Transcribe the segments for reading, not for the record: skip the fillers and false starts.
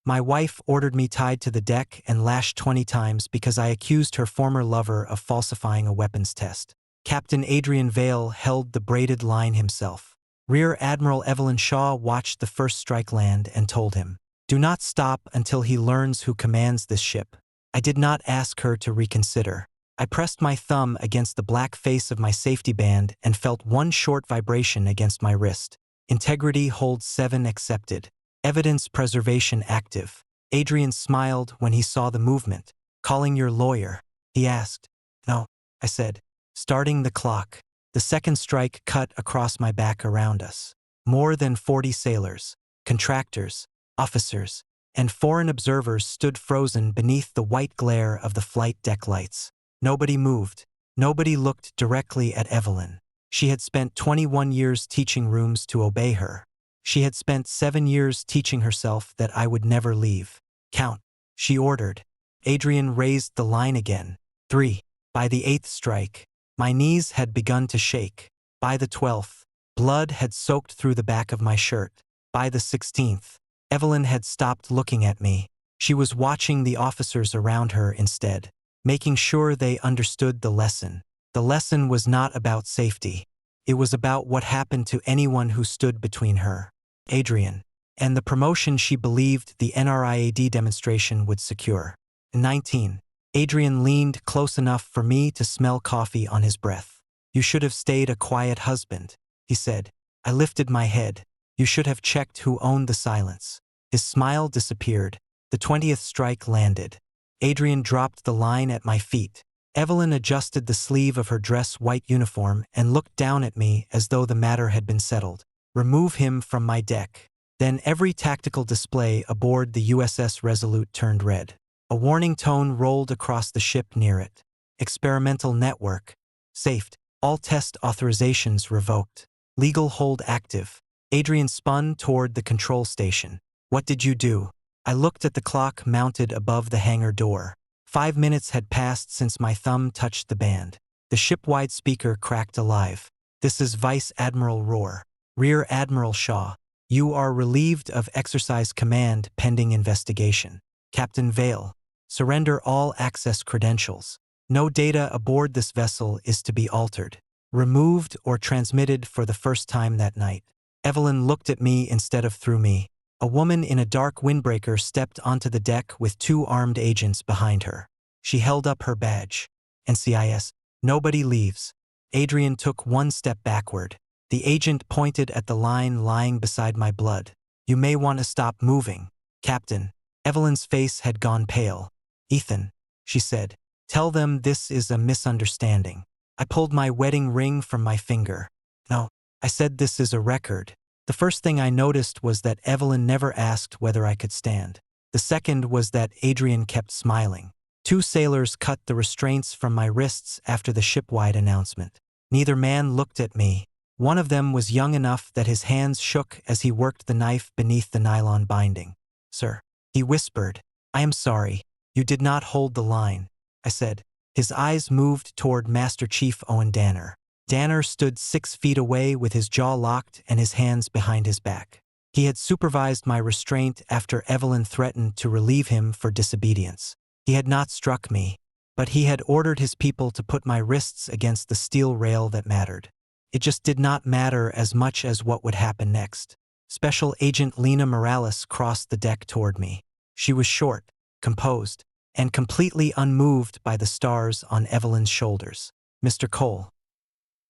My wife ordered me tied to the deck and lashed 20 times because I accused her former lover of falsifying a weapons test. Captain Adrian Vale held the braided line himself. Rear Admiral Evelyn Shaw watched the first strike land and told him, "Do not stop until he learns who commands this ship." I did not ask her to reconsider. I pressed my thumb against the black face of my safety band and felt one short vibration against my wrist. Integrity hold 7 accepted. Evidence preservation active. Adrian smiled when he saw the movement. "Calling your lawyer?" he asked. "No," I said. Starting the clock. The second strike cut across my back around us. More than 40 sailors, contractors, officers, and foreign observers stood frozen beneath the white glare of the flight deck lights. Nobody moved. Nobody looked directly at Evelyn. She had spent 21 years teaching rooms to obey her. She had spent 7 years teaching herself that I would never leave. "Count," she ordered. Adrian raised the line again. 3. By the 8th strike, my knees had begun to shake. By the 12th, blood had soaked through the back of my shirt. By the 16th, Evelyn had stopped looking at me. She was watching the officers around her instead, making sure they understood the lesson. The lesson was not about safety. It was about what happened to anyone who stood between her, Adrian, and the promotion she believed the NRIAD demonstration would secure. 19. Adrian leaned close enough for me to smell coffee on his breath. "You should have stayed a quiet husband," he said. I lifted my head. "You should have checked who owned the silence." His smile disappeared. The 20th strike landed. Adrian dropped the line at my feet. Evelyn adjusted the sleeve of her dress-white uniform and looked down at me as though the matter had been settled. "Remove him from my deck." Then every tactical display aboard the USS Resolute turned red. A warning tone rolled across the ship near it. "Experimental network. Safed. All test authorizations revoked. Legal hold active." Adrian spun toward the control station. "What did you do?" I looked at the clock mounted above the hangar door. 5 minutes had passed since my thumb touched the band. The ship-wide speaker cracked alive. "This is Vice Admiral Rohr. Rear Admiral Shaw. You are relieved of exercise command pending investigation. Captain Vale. Surrender all access credentials. No data aboard this vessel is to be altered, removed, or transmitted for the first time that night." Evelyn looked at me instead of through me. A woman in a dark windbreaker stepped onto the deck with 2 armed agents behind her. She held up her badge. "NCIS. Nobody leaves." Adrian took 1 step backward. The agent pointed at the line lying beside my blood. "You may want to stop moving, Captain." Evelyn's face had gone pale. "Ethan," she said, "tell them this is a misunderstanding." I pulled my wedding ring from my finger. "No," I said, "this is a record." The first thing I noticed was that Evelyn never asked whether I could stand. The second was that Adrian kept smiling. 2 sailors cut the restraints from my wrists after the shipwide announcement. Neither man looked at me. One of them was young enough that his hands shook as he worked the knife beneath the nylon binding. "Sir," he whispered. "I am sorry. You did not hold the line," I said. His eyes moved toward Master Chief Owen Danner. Danner stood 6 feet away with his jaw locked and his hands behind his back. He had supervised my restraint after Evelyn threatened to relieve him for disobedience. He had not struck me, but he had ordered his people to put my wrists against the steel rail that mattered. It just did not matter as much as what would happen next. Special Agent Lena Morales crossed the deck toward me. She was short, composed, and completely unmoved by the stars on Evelyn's shoulders. "Mr. Cole.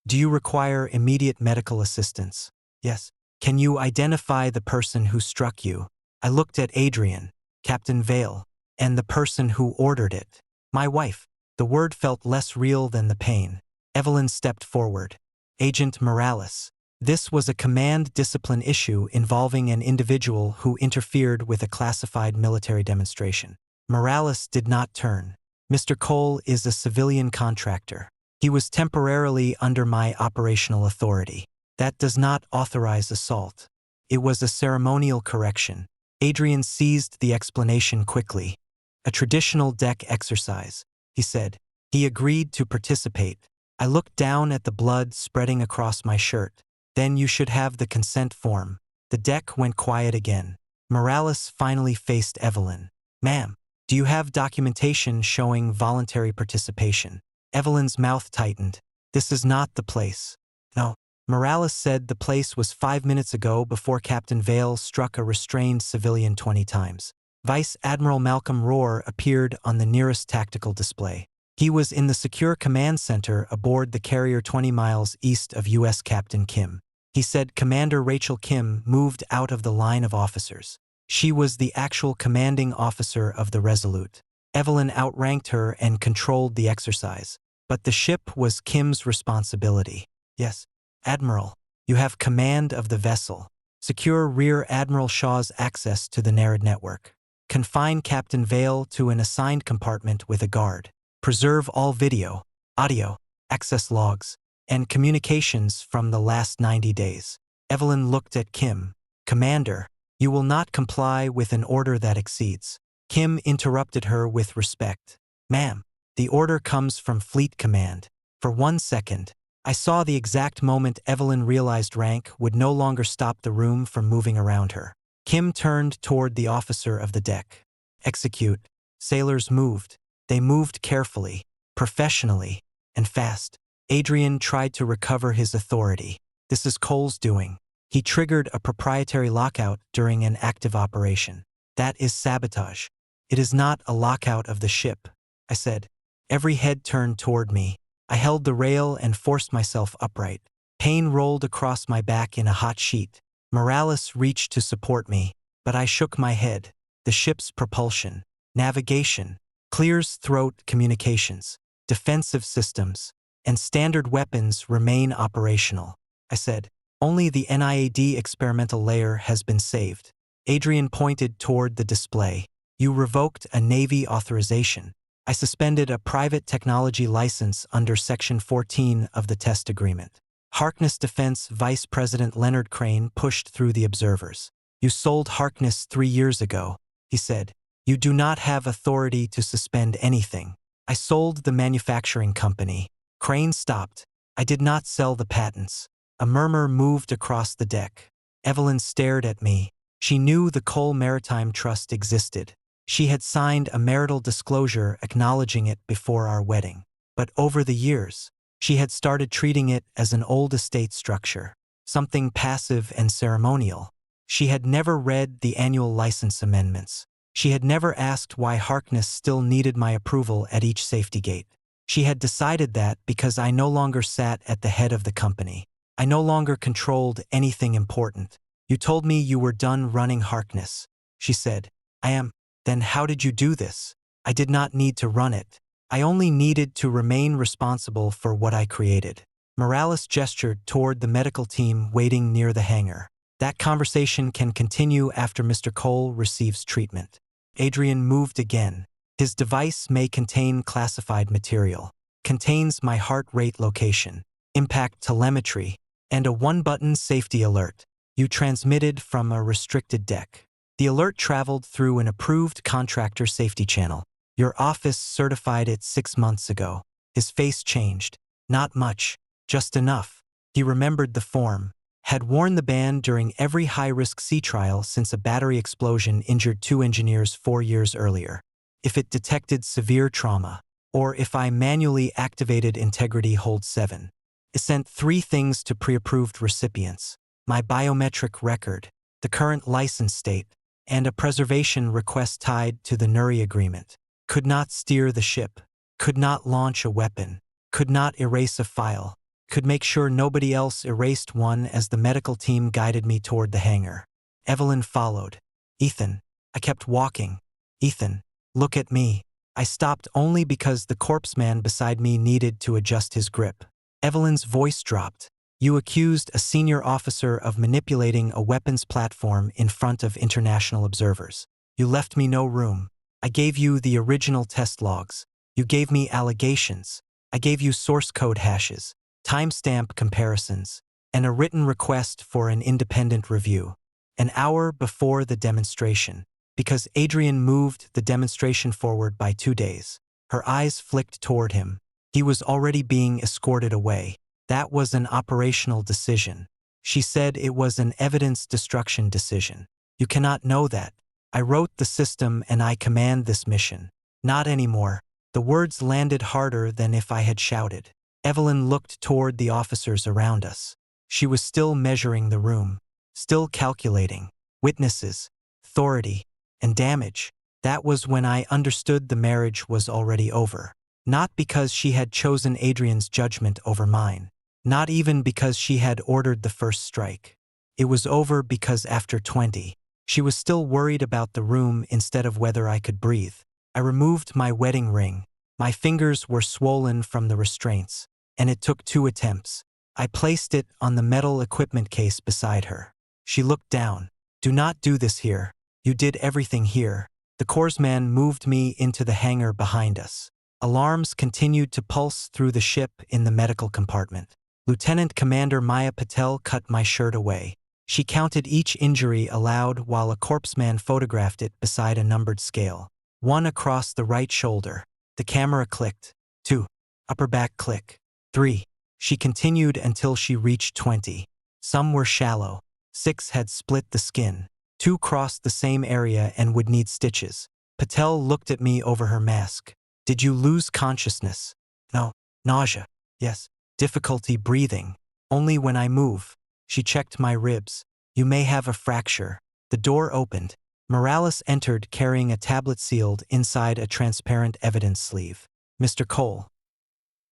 Do you require immediate medical assistance?" "Yes." "Can you identify the person who struck you?" I looked at Adrian, Captain Vale, and the person who ordered it. "My wife." The word felt less real than the pain. Evelyn stepped forward. "Agent Morales. This was a command discipline issue involving an individual who interfered with a classified military demonstration." Morales did not turn. "Mr. Cole is a civilian contractor. He was temporarily under my operational authority. That does not authorize assault. It was a ceremonial correction." Adrian seized the explanation quickly. "A traditional deck exercise," he said. He agreed to participate. I looked down at the blood spreading across my shirt. "Then you should have the consent form." The deck went quiet again. Morales finally faced Evelyn. "Ma'am, do you have documentation showing voluntary participation?" Evelyn's mouth tightened. "This is not the place." "No." Morales said the place was 5 minutes ago before Captain Vale struck a restrained civilian 20 times. Vice Admiral Malcolm Rohr appeared on the nearest tactical display. He was in the secure command center aboard the carrier 20 miles east of U.S. Captain Kim. He said Commander Rachel Kim moved out of the line of officers. She was the actual commanding officer of the Resolute. Evelyn outranked her and controlled the exercise. But the ship was Kim's responsibility. "Yes, Admiral, you have command of the vessel. Secure Rear Admiral Shaw's access to the Nerid network. Confine Captain Vale to an assigned compartment with a guard. Preserve all video, audio, access logs, and communications from the last 90 days. Evelyn looked at Kim. "Commander, you will not comply with an order that exceeds." Kim interrupted her with respect. "Ma'am, the order comes from Fleet Command." For 1 second, I saw the exact moment Evelyn realized rank would no longer stop the room from moving around her. Kim turned toward the officer of the deck. "Execute." Sailors moved. They moved carefully, professionally, and fast. Adrian tried to recover his authority. "This is Cole's doing. He triggered a proprietary lockout during an active operation. That is sabotage." "It is not a lockout of the ship," I said. Every head turned toward me. I held the rail and forced myself upright. Pain rolled across my back in a hot sheet. Morales reached to support me, but I shook my head. "The ship's propulsion, navigation, clears throat communications, defensive systems, and standard weapons remain operational," I said. "Only the NIAD experimental layer has been saved." Adrian pointed toward the display. "You revoked a Navy authorization." I suspended a private technology license under Section 14 of the test agreement. Harkness Defense Vice President Leonard Crane pushed through the observers. "You sold Harkness 3 years ago," he said. "You do not have authority to suspend anything." "I sold the manufacturing company." Crane stopped. "I did not sell the patents." A murmur moved across the deck. Evelyn stared at me. She knew the Cole Maritime Trust existed. She had signed a marital disclosure acknowledging it before our wedding. But over the years, she had started treating it as an old estate structure, something passive and ceremonial. She had never read the annual license amendments. She had never asked why Harkness still needed my approval at each safety gate. She had decided that because I no longer sat at the head of the company. I no longer controlled anything important. "You told me you were done running Harkness," she said. "I am." "Then how did you do this?" "I did not need to run it. I only needed to remain responsible for what I created." Morales gestured toward the medical team waiting near the hangar. "That conversation can continue after Mr. Cole receives treatment." Adrian moved again. "His device may contain classified material. Contains my heart rate location, impact telemetry, and a 1-button safety alert. You transmitted from a restricted deck." The alert traveled through an approved contractor safety channel. "Your office certified it 6 months ago." His face changed. "Not much, just enough." He remembered the form. Had worn the band during every high-risk sea trial since a battery explosion injured 2 engineers 4 years earlier. If it detected severe trauma, or if I manually activated Integrity Hold 7. It sent 3 things to pre-approved recipients: my biometric record, the current license state, and a preservation request tied to the Nuri agreement. Could not steer the ship, could not launch a weapon, could not erase a file, could make sure nobody else erased one as the medical team guided me toward the hangar. Evelyn followed. "Ethan." I kept walking. "Ethan, look at me." I stopped only because the corpseman beside me needed to adjust his grip. Evelyn's voice dropped. "You accused a senior officer of manipulating a weapons platform in front of international observers. You left me no room. I gave you the original test logs. You gave me allegations. I gave you source code hashes, timestamp comparisons, and a written request for an independent review. An hour before the demonstration, because Adrian moved the demonstration forward by 2 days. Her eyes flicked toward him. He was already being escorted away. That was an operational decision. She said it was an evidence destruction decision. You cannot know that. I wrote the system and I command this mission. Not anymore. The words landed harder than if I had shouted. Evelyn looked toward the officers around us. She was still measuring the room, still calculating witnesses, authority, and damage. That was when I understood the marriage was already over. Not because she had chosen Adrian's judgment over mine. Not even because she had ordered the first strike. It was over because after 20, she was still worried about the room instead of whether I could breathe. I removed my wedding ring. My fingers were swollen from the restraints, and it took 2 attempts. I placed it on the metal equipment case beside her. She looked down. Do not do this here. You did everything here. The corpsman moved me into the hangar behind us. Alarms continued to pulse through the ship in the medical compartment. Lieutenant Commander Maya Patel cut my shirt away. She counted each injury aloud while a corpsman photographed it beside a numbered scale. 1 across the right shoulder. The camera clicked. 2. Upper back click. 3. She continued until she reached 20. Some were shallow. 6 had split the skin. 2 crossed the same area and would need stitches. Patel looked at me over her mask. Did you lose consciousness? No. Nausea? Yes. Difficulty breathing? Only when I move. She checked my ribs. You may have a fracture. The door opened. Morales entered carrying a tablet sealed inside a transparent evidence sleeve. Mr. Cole.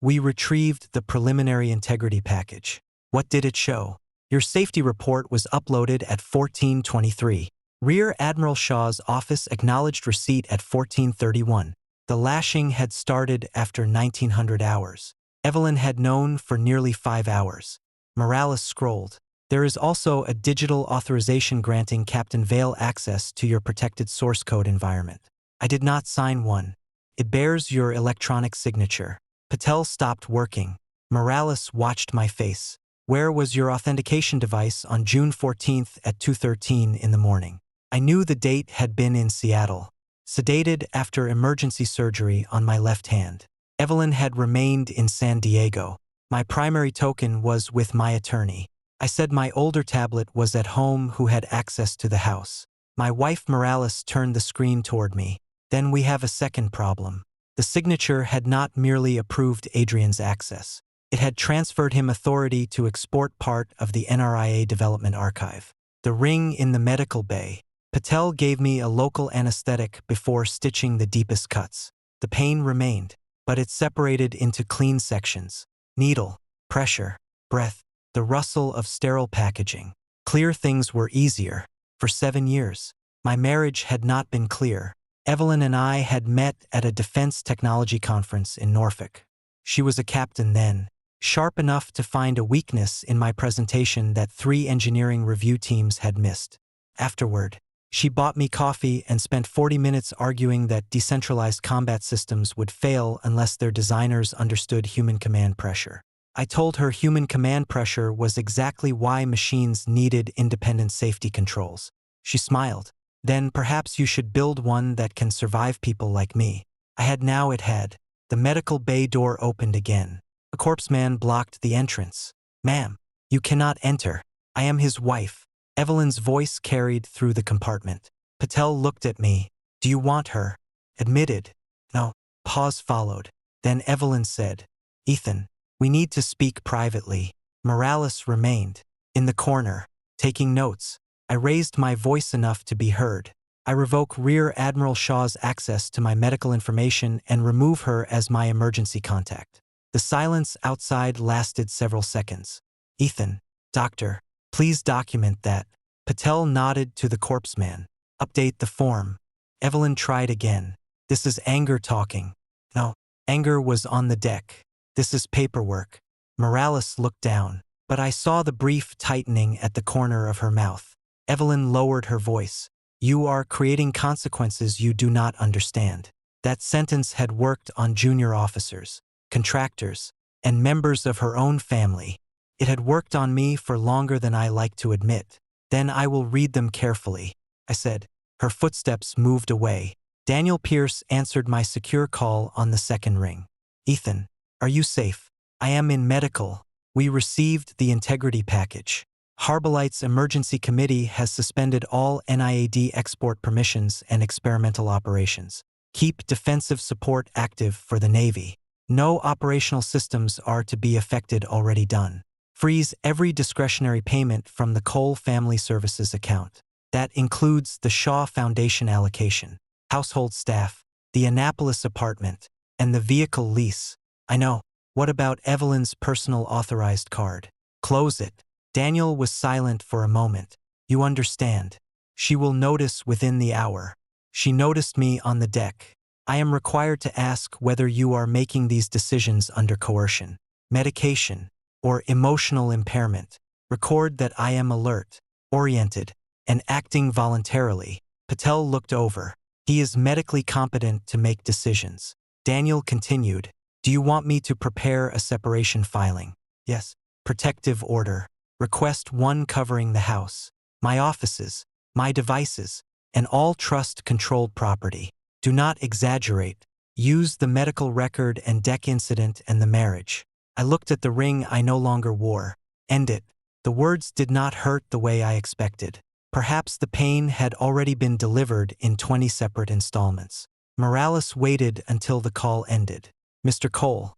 We retrieved the preliminary integrity package. What did it show? Your safety report was uploaded at 14:23. Rear Admiral Shaw's office acknowledged receipt at 14:31. The lashing had started after 1900 hours. Evelyn had known for nearly 5 hours. Morales scrolled. There is also a digital authorization granting Captain Vale access to your protected source code environment. I did not sign one. It bears your electronic signature. Patel stopped working. Morales watched my face. Where was your authentication device on June 14th at 2:13 in the morning? I knew the date had been in Seattle. Sedated after emergency surgery on my left hand. Evelyn had remained in San Diego. My primary token was with my attorney. I said my older tablet was at home who had access to the house. My wife Morales turned the screen toward me. Then we have a second problem. The signature had not merely approved Adrian's access. It had transferred him authority to export part of the NRIA development archive. The ring in the medical bay. Patel gave me a local anesthetic before stitching the deepest cuts. The pain remained, but it separated into clean sections. Needle, pressure, breath, the rustle of sterile packaging. Clear things were easier. For 7 years, my marriage had not been clear. Evelyn and I had met at a defense technology conference in Norfolk. She was a captain then, sharp enough to find a weakness in my presentation that 3 engineering review teams had missed. Afterward, she bought me coffee and spent 40 minutes arguing that decentralized combat systems would fail unless their designers understood human command pressure. I told her human command pressure was exactly why machines needed independent safety controls. She smiled. Then perhaps you should build one that can survive people like me. It had. The medical bay door opened again. A corpsman blocked the entrance. Ma'am, you cannot enter. I am his wife. Evelyn's voice carried through the compartment. Patel looked at me. Do you want her? Admitted. No. Pause followed. Then Evelyn said, Ethan, we need to speak privately. Morales remained in the corner, taking notes. I raised my voice enough to be heard. I revoke Rear Admiral Shaw's access to my medical information and remove her as my emergency contact. The silence outside lasted several seconds. Ethan, doctor, please document that. Patel nodded to the corpsman. Update the form. Evelyn tried again. This is anger talking. No, anger was on the deck. This is paperwork. Morales looked down, but I saw the brief tightening at the corner of her mouth. Evelyn lowered her voice. You are creating consequences you do not understand. That sentence had worked on junior officers, contractors, and members of her own family. It had worked on me for longer than I like to admit. Then I will read them carefully, I said. Her footsteps moved away. Daniel Pierce answered my secure call on the second ring. Ethan, are you safe? I am in medical. We received the integrity package. Harbolite's emergency committee has suspended all NIAD export permissions and experimental operations. Keep defensive support active for the Navy. No operational systems are to be affected already done. Freeze every discretionary payment from the Cole Family Services account. That includes the Shaw Foundation allocation, household staff, the Annapolis apartment, and the vehicle lease. I know. What about Evelyn's personal authorized card? Close it. Daniel was silent for a moment. You understand. She will notice within the hour. She noticed me on the deck. I am required to ask whether you are making these decisions under coercion, medication, or emotional impairment. Record that I am alert, oriented, and acting voluntarily. Patel looked over. He is medically competent to make decisions. Daniel continued. Do you want me to prepare a separation filing? Yes. Protective order. Request 1 covering the house, my offices, my devices, and all trust-controlled property. Do not exaggerate. Use the medical record and deck incident and the marriage. I looked at the ring I no longer wore. End it. The words did not hurt the way I expected. Perhaps the pain had already been delivered in 20 separate installments. Morales waited until the call ended. Mr. Cole,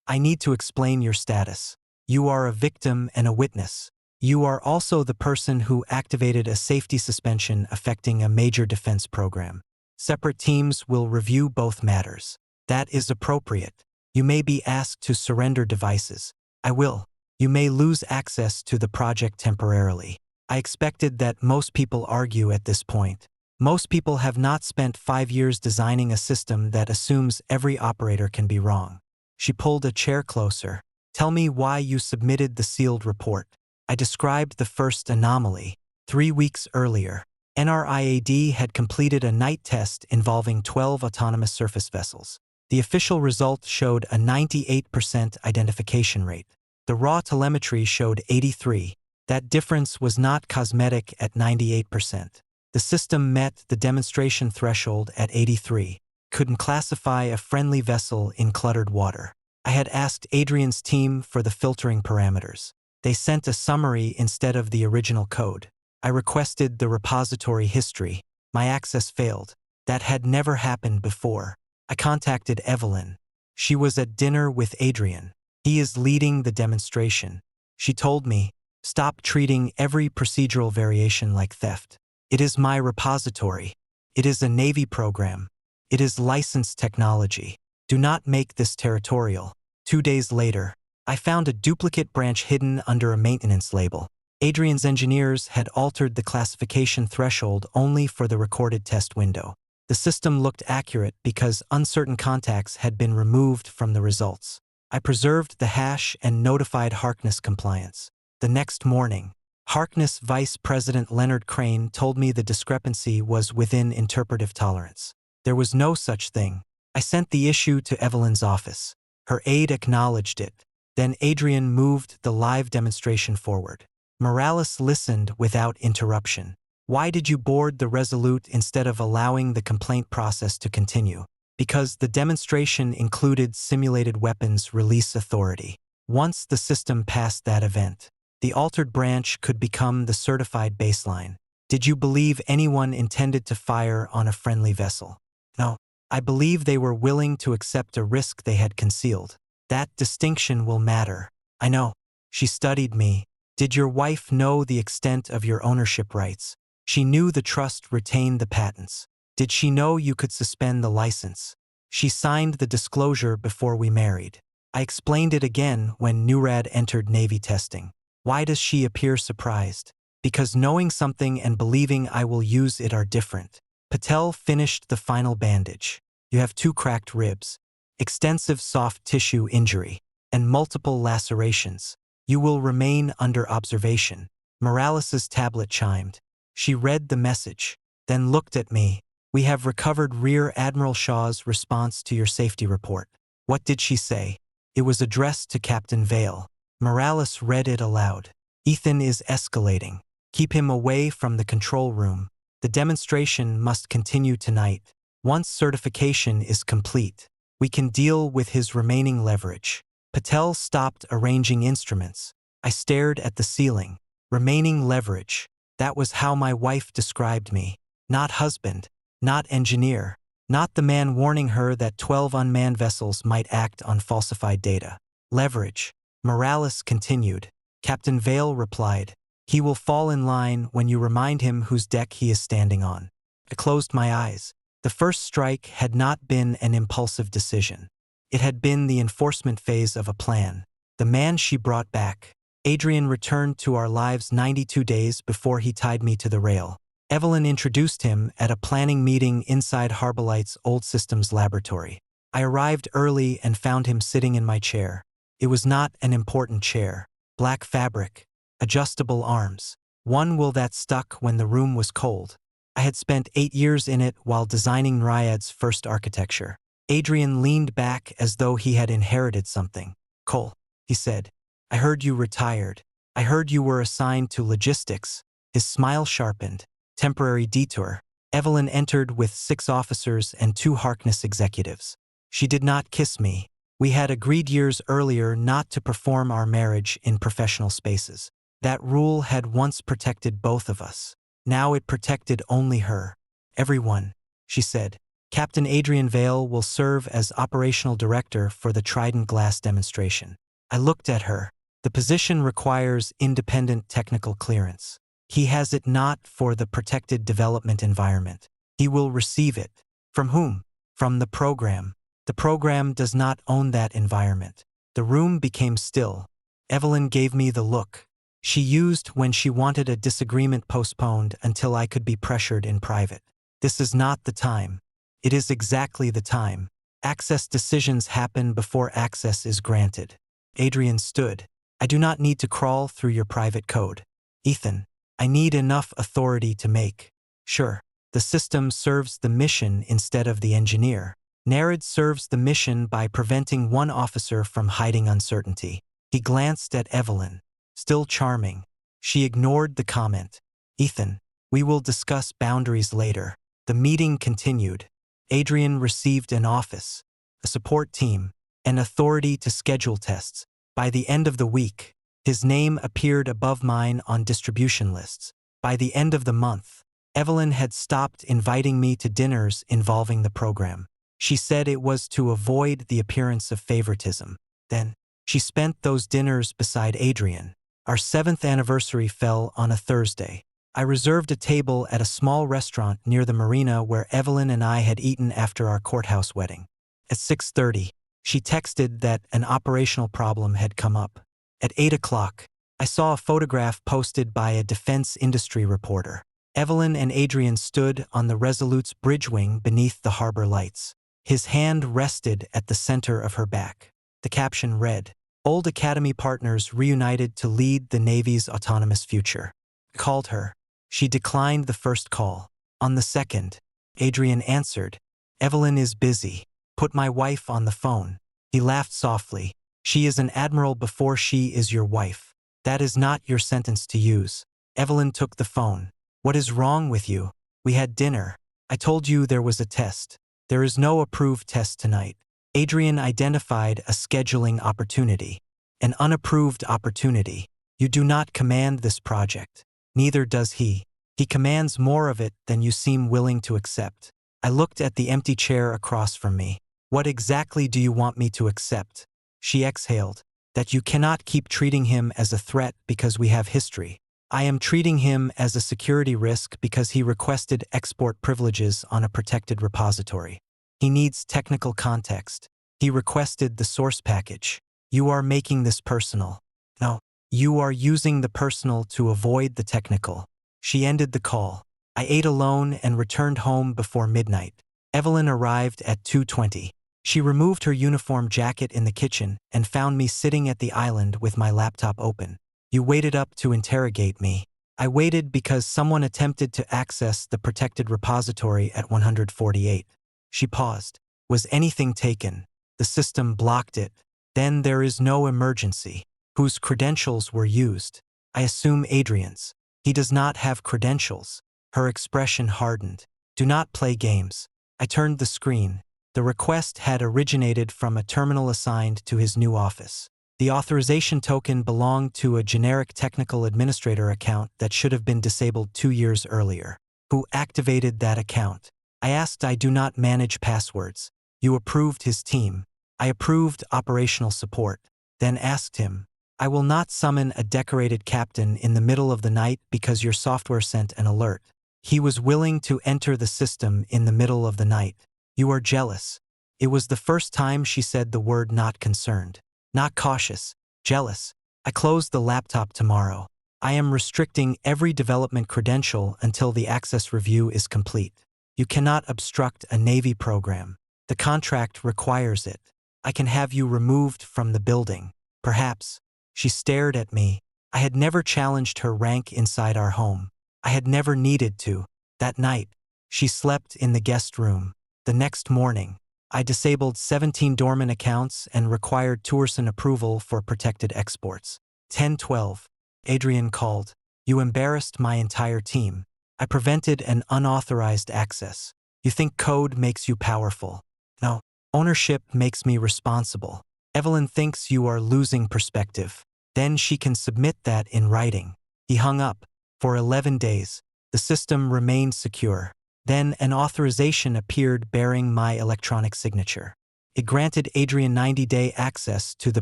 I need to explain your status. You are a victim and a witness. You are also the person who activated a safety suspension affecting a major defense program. Separate teams will review both matters. That is appropriate. You may be asked to surrender devices. I will. You may lose access to the project temporarily. I expected that most people argue at this point. Most people have not spent 5 years designing a system that assumes every operator can be wrong. She pulled a chair closer. Tell me why you submitted the sealed report. I described the first anomaly. 3 weeks earlier, NRIAD had completed a night test involving 12 autonomous surface vessels. The official result showed a 98% identification rate. The raw telemetry showed 83. That difference was not cosmetic at 98%. The system met the demonstration threshold at 83. Couldn't classify a friendly vessel in cluttered water. I had asked Adrian's team for the filtering parameters. They sent a summary instead of the original code. I requested the repository history. My access failed. That had never happened before. I contacted Evelyn. She was at dinner with Adrian. He is leading the demonstration. She told me, stop treating every procedural variation like theft. It is my repository. It is a Navy program. It is licensed technology. Do not make this territorial. 2 days later, I found a duplicate branch hidden under a maintenance label. Adrian's engineers had altered the classification threshold only for the recorded test window. The system looked accurate because uncertain contacts had been removed from the results. I preserved the hash and notified Harkness compliance. The next morning, Harkness Vice President Leonard Crane told me the discrepancy was within interpretive tolerance. There was no such thing. I sent the issue to Evelyn's office. Her aide acknowledged it. Then Adrian moved the live demonstration forward. Morales listened without interruption. Why did you board the Resolute instead of allowing the complaint process to continue? Because the demonstration included simulated weapons release authority. Once the system passed that event, the altered branch could become the certified baseline. Did you believe anyone intended to fire on a friendly vessel? No. I believe they were willing to accept a risk they had concealed. That distinction will matter. I know. She studied me. Did your wife know the extent of your ownership rights? She knew the trust retained the patents. Did she know you could suspend the license? She signed the disclosure before we married. I explained it again when NURAD entered Navy testing. Why does she appear surprised? Because knowing something and believing I will use it are different. Patel finished the final bandage. You have 2 cracked ribs, extensive soft tissue injury, and multiple lacerations. You will remain under observation. Morales's tablet chimed. She read the message, then looked at me. We have recovered Rear Admiral Shaw's response to your safety report. What did she say? It was addressed to Captain Vale. Morales read it aloud. Ethan is escalating. Keep him away from the control room. The demonstration must continue tonight. Once certification is complete, we can deal with his remaining leverage. Patel stopped arranging instruments. I stared at the ceiling. Remaining leverage. That was how my wife described me. Not husband, not engineer, not the man warning her that 12 unmanned vessels might act on falsified data. Leverage. Morales continued. Captain Vale replied, "He will fall in line when you remind him whose deck he is standing on." I closed my eyes. The first strike had not been an impulsive decision. It had been the enforcement phase of a plan. The man she brought back. Adrian returned to our lives 92 days before he tied me to the rail. Evelyn introduced him at a planning meeting inside Harbolite's old systems laboratory. I arrived early and found him sitting in my chair. It was not an important chair. Black fabric, adjustable arms. One will that stuck when the room was cold. I had spent 8 years in it while designing Nryad's first architecture. Adrian leaned back as though he had inherited something. "Cole," he said, "I heard you retired. I heard you were assigned to logistics." His smile sharpened. Temporary detour. Evelyn entered with 6 officers and 2 Harkness executives. She did not kiss me. We had agreed years earlier not to perform our marriage in professional spaces. That rule had once protected both of us. Now it protected only her. "Everyone," she said. "Captain Adrian Vale will serve as operational director for the Trident glass demonstration." I looked at her. The position requires independent technical clearance. He has it not for the protected development environment. He will receive it. From whom? From the program. The program does not own that environment. The room became still. Evelyn gave me the look she used when she wanted a disagreement postponed until I could be pressured in private. "This is not the time." "It is exactly the time. Access decisions happen before access is granted." Adrian stood. "I do not need to crawl through your private code. Ethan, I need enough authority to make sure the system serves the mission instead of the engineer. Nerid serves the mission by preventing one officer from hiding uncertainty." He glanced at Evelyn. Still charming. She ignored the comment. "Ethan, we will discuss boundaries later." The meeting continued. Adrian received an office, a support team, and authority to schedule tests. By the end of the week, his name appeared above mine on distribution lists. By the end of the month, Evelyn had stopped inviting me to dinners involving the program. She said it was to avoid the appearance of favoritism. Then, she spent those dinners beside Adrian. Our 7th anniversary fell on a Thursday. I reserved a table at a small restaurant near the marina where Evelyn and I had eaten after our courthouse wedding. At 6:30, she texted that an operational problem had come up. At 8 o'clock, I saw a photograph posted by a defense industry reporter. Evelyn and Adrian stood on the Resolute's bridge wing beneath the harbor lights. His hand rested at the center of her back. The caption read, "Old Academy partners reunited to lead the Navy's autonomous future." I called her. She declined the first call. On the second, Adrian answered, "Evelyn is busy. Put my wife on the phone." He laughed softly. "She is an admiral before she is your wife. That is not your sentence to use." Evelyn took the phone. "What is wrong with you? We had dinner. I told you there was a test. There is no approved test tonight." Adrian identified a scheduling opportunity. "An unapproved opportunity. You do not command this project. Neither does he. He commands more of it than you seem willing to accept." I looked at the empty chair across from me. "What exactly do you want me to accept?" She exhaled. "That you cannot keep treating him as a threat because we have history. I am treating him as a security risk because he requested export privileges on a protected repository. He needs technical context. He requested the source package. You are making this personal. No, you are using the personal to avoid the technical." She ended the call. I ate alone and returned home before midnight. Evelyn arrived at 2:20. She removed her uniform jacket in the kitchen and found me sitting at the island with my laptop open. "You waited up to interrogate me." "I waited because someone attempted to access the protected repository at 148. She paused. "Was anything taken?" "The system blocked it." "Then there is no emergency." "Whose credentials were used?" "I assume Adrian's." "He does not have credentials." Her expression hardened. "Do not play games." I turned the screen. The request had originated from a terminal assigned to his new office. The authorization token belonged to a generic technical administrator account that should have been disabled 2 years earlier. Who activated that account? I asked. I do not manage passwords. You approved his team. I approved operational support. Then asked him. I will not summon a decorated captain in the middle of the night because your software sent an alert. He was willing to enter the system in the middle of the night. You are jealous. It was the first time she said the word not concerned. Not cautious. Jealous. I closed the laptop tomorrow. I am restricting every development credential until the access review is complete. You cannot obstruct a Navy program. The contract requires it. I can have you removed from the building. Perhaps. She stared at me. I had never challenged her rank inside our home. I had never needed to. That night, she slept in the guest room. The next morning, I disabled 17 dormant accounts and required Tourson approval for protected exports. 10:12. Adrian called. You embarrassed my entire team. I prevented an unauthorized access. You think code makes you powerful. No. Ownership makes me responsible. Evelyn thinks you are losing perspective. Then she can submit that in writing. He hung up. For 11 days, the system remained secure. Then an authorization appeared bearing my electronic signature. It granted Adrian 90-day access to the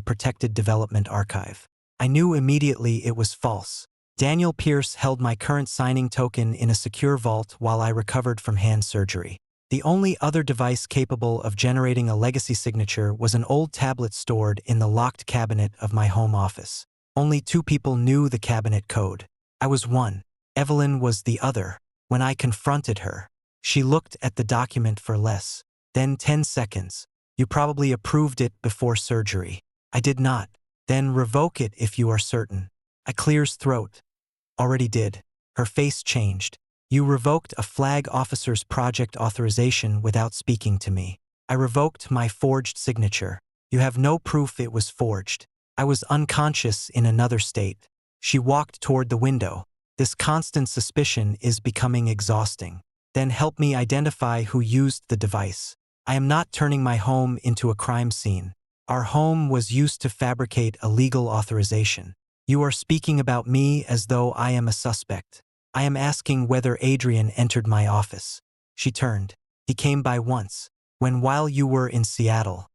protected development archive. I knew immediately it was false. Daniel Pierce held my current signing token in a secure vault while I recovered from hand surgery. The only other device capable of generating a legacy signature was an old tablet stored in the locked cabinet of my home office. Only 2 people knew the cabinet code. I was one. Evelyn was the other. When I confronted her, she looked at the document for less than 10 seconds. You probably approved it before surgery. I did not. Then revoke it if you are certain. I clears throat. Already did. Her face changed. You revoked a flag officer's project authorization without speaking to me. I revoked my forged signature. You have no proof it was forged. I was unconscious in another state. She walked toward the window. This constant suspicion is becoming exhausting. Then help me identify who used the device. I am not turning my home into a crime scene. Our home was used to fabricate a legal authorization. You are speaking about me as though I am a suspect. I am asking whether Adrian entered my office. She turned. He came by once. While you were in Seattle.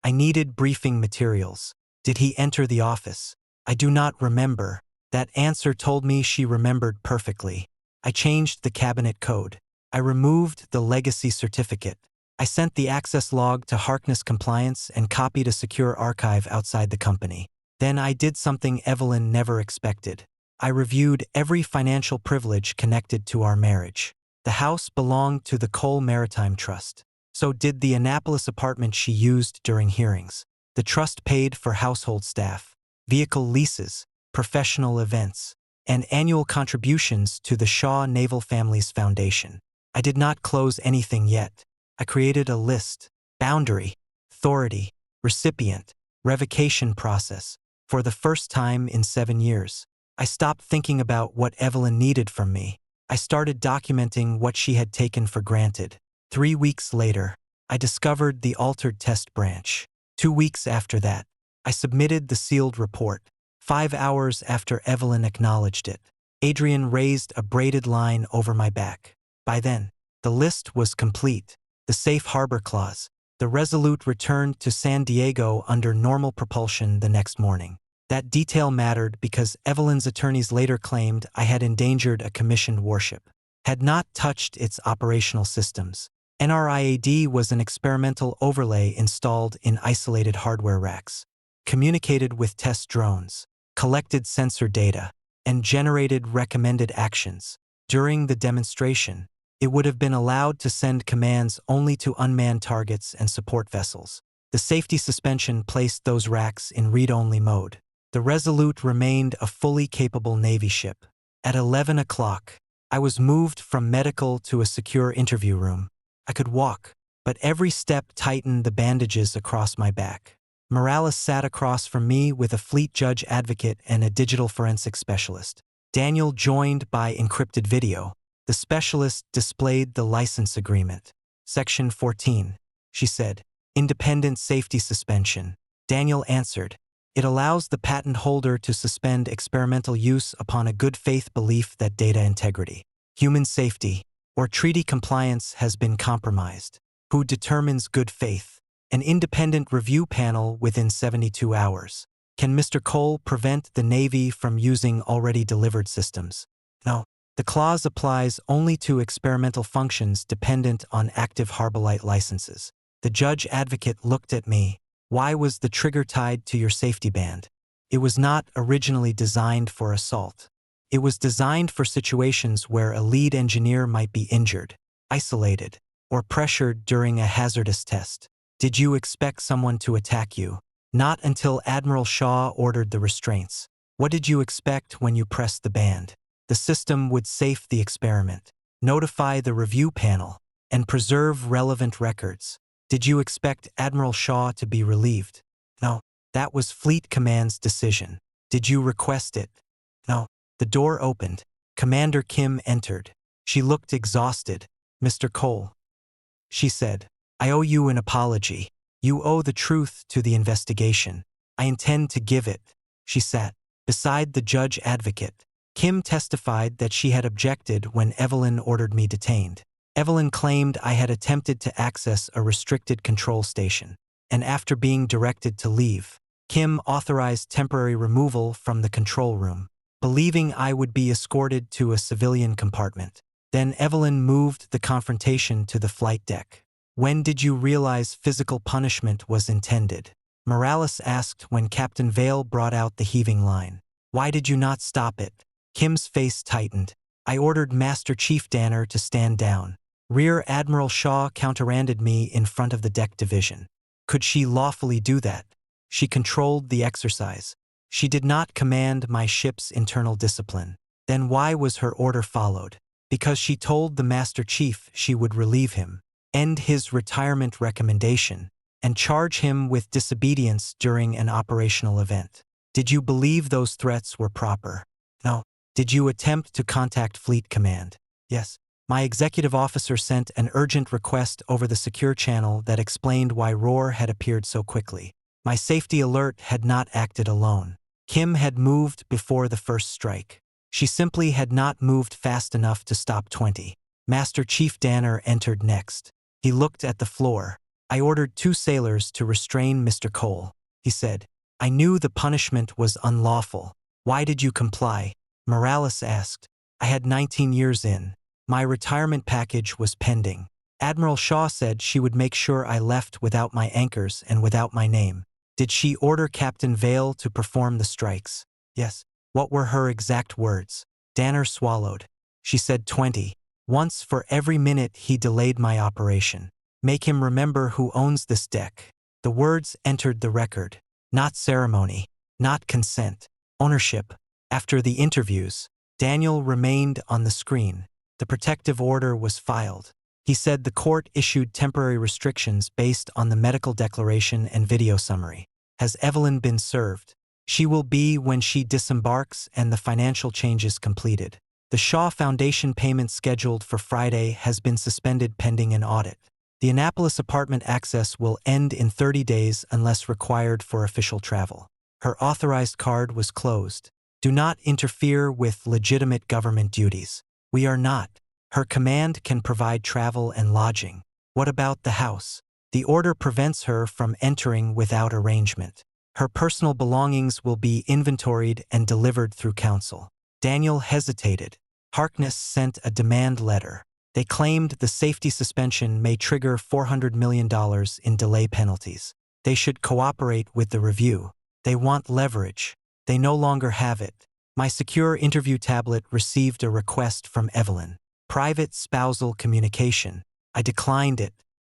I needed briefing materials. Did he enter the office? I do not remember. That answer told me she remembered perfectly. I changed the cabinet code. I removed the legacy certificate. I sent the access log to Harkness Compliance and copied a secure archive outside the company. Then I did something Evelyn never expected. I reviewed every financial privilege connected to our marriage. The house belonged to the Cole Maritime Trust. So did the Annapolis apartment she used during hearings. The trust paid for household staff, vehicle leases, professional events, and annual contributions to the Shaw Naval Families Foundation. I did not close anything yet. I created a list: boundary, authority, recipient, revocation process. For the first time in 7 years, I stopped thinking about what Evelyn needed from me. I started documenting what she had taken for granted. 3 weeks later, I discovered the altered test branch. 2 weeks after that, I submitted the sealed report. 5 hours after Evelyn acknowledged it, Adrian raised a braided line over my back. By then, the list was complete. The safe harbor clause. The Resolute returned to San Diego under normal propulsion the next morning. That detail mattered because Evelyn's attorneys later claimed I had endangered a commissioned warship, had not touched its operational systems. NRIAD was an experimental overlay installed in isolated hardware racks, communicated with test drones, collected sensor data, and generated recommended actions. During the demonstration, it would have been allowed to send commands only to unmanned targets and support vessels. The safety suspension placed those racks in read-only mode. The Resolute remained a fully capable Navy ship. At 11 o'clock, I was moved from medical to a secure interview room. I could walk, but every step tightened the bandages across my back. Morales sat across from me with a fleet judge advocate and a digital forensic specialist. Daniel joined by encrypted video. The specialist displayed the license agreement. Section 14, she said. Independent safety suspension. Daniel answered. It allows the patent holder to suspend experimental use upon a good faith belief that data integrity, human safety, or treaty compliance has been compromised. Who determines good faith? An independent review panel within 72 hours. Can Mr. Cole prevent the Navy from using already delivered systems? No. The clause applies only to experimental functions dependent on active Harbolite licenses. The judge advocate looked at me. Why was the trigger tied to your safety band? It was not originally designed for assault. It was designed for situations where a lead engineer might be injured, isolated, or pressured during a hazardous test. Did you expect someone to attack you? Not until Admiral Shaw ordered the restraints. What did you expect when you pressed the band? The system would safe the experiment, notify the review panel, and preserve relevant records. Did you expect Admiral Shaw to be relieved? No, that was Fleet Command's decision. Did you request it? No. The door opened. Commander Kim entered. She looked exhausted. Mr. Cole, she said, I owe you an apology. You owe the truth to the investigation. I intend to give it. She sat beside the judge advocate. Kim testified that she had objected when Evelyn ordered me detained. Evelyn claimed I had attempted to access a restricted control station, and after being directed to leave, Kim authorized temporary removal from the control room, believing I would be escorted to a civilian compartment. Then Evelyn moved the confrontation to the flight deck. When did you realize physical punishment was intended? Morales asked when Captain Vale brought out the heaving line. Why did you not stop it? Kim's face tightened. I ordered Master Chief Danner to stand down. Rear Admiral Shaw counteranded me in front of the deck division. Could she lawfully do that? She controlled the exercise. She did not command my ship's internal discipline. Then why was her order followed? Because she told the Master Chief she would relieve him, end his retirement recommendation, and charge him with disobedience during an operational event. Did you believe those threats were proper? No. Did you attempt to contact Fleet Command? Yes. My executive officer sent an urgent request over the secure channel that explained why Roar had appeared so quickly. My safety alert had not acted alone. Kim had moved before the first strike. She simply had not moved fast enough to stop 20. Master Chief Danner entered next. He looked at the floor. I ordered 2 sailors to restrain Mr. Cole. He said, I knew the punishment was unlawful. Why did you comply? Morales asked. I had 19 years in. My retirement package was pending. Admiral Shaw said she would make sure I left without my anchors and without my name. Did she order Captain Vale to perform the strikes? Yes. What were her exact words? Danner swallowed. She said 20. Once for every minute he delayed my operation. Make him remember who owns this deck. The words entered the record. Not ceremony. Not consent. Ownership. After the interviews, Daniel remained on the screen. The protective order was filed. He said the court issued temporary restrictions based on the medical declaration and video summary. Has Evelyn been served? She will be when she disembarks and the financial changes completed. The Shaw Foundation payment scheduled for Friday has been suspended pending an audit. The Annapolis apartment access will end in 30 days unless required for official travel. Her authorized card was closed. Do not interfere with legitimate government duties. We are not. Her command can provide travel and lodging. What about the house? The order prevents her from entering without arrangement. Her personal belongings will be inventoried and delivered through counsel. Daniel hesitated. Harkness sent a demand letter. They claimed the safety suspension may trigger $400 million in delay penalties. They should cooperate with the review. They want leverage. They no longer have it. My secure interview tablet received a request from Evelyn. Private spousal communication. I declined it.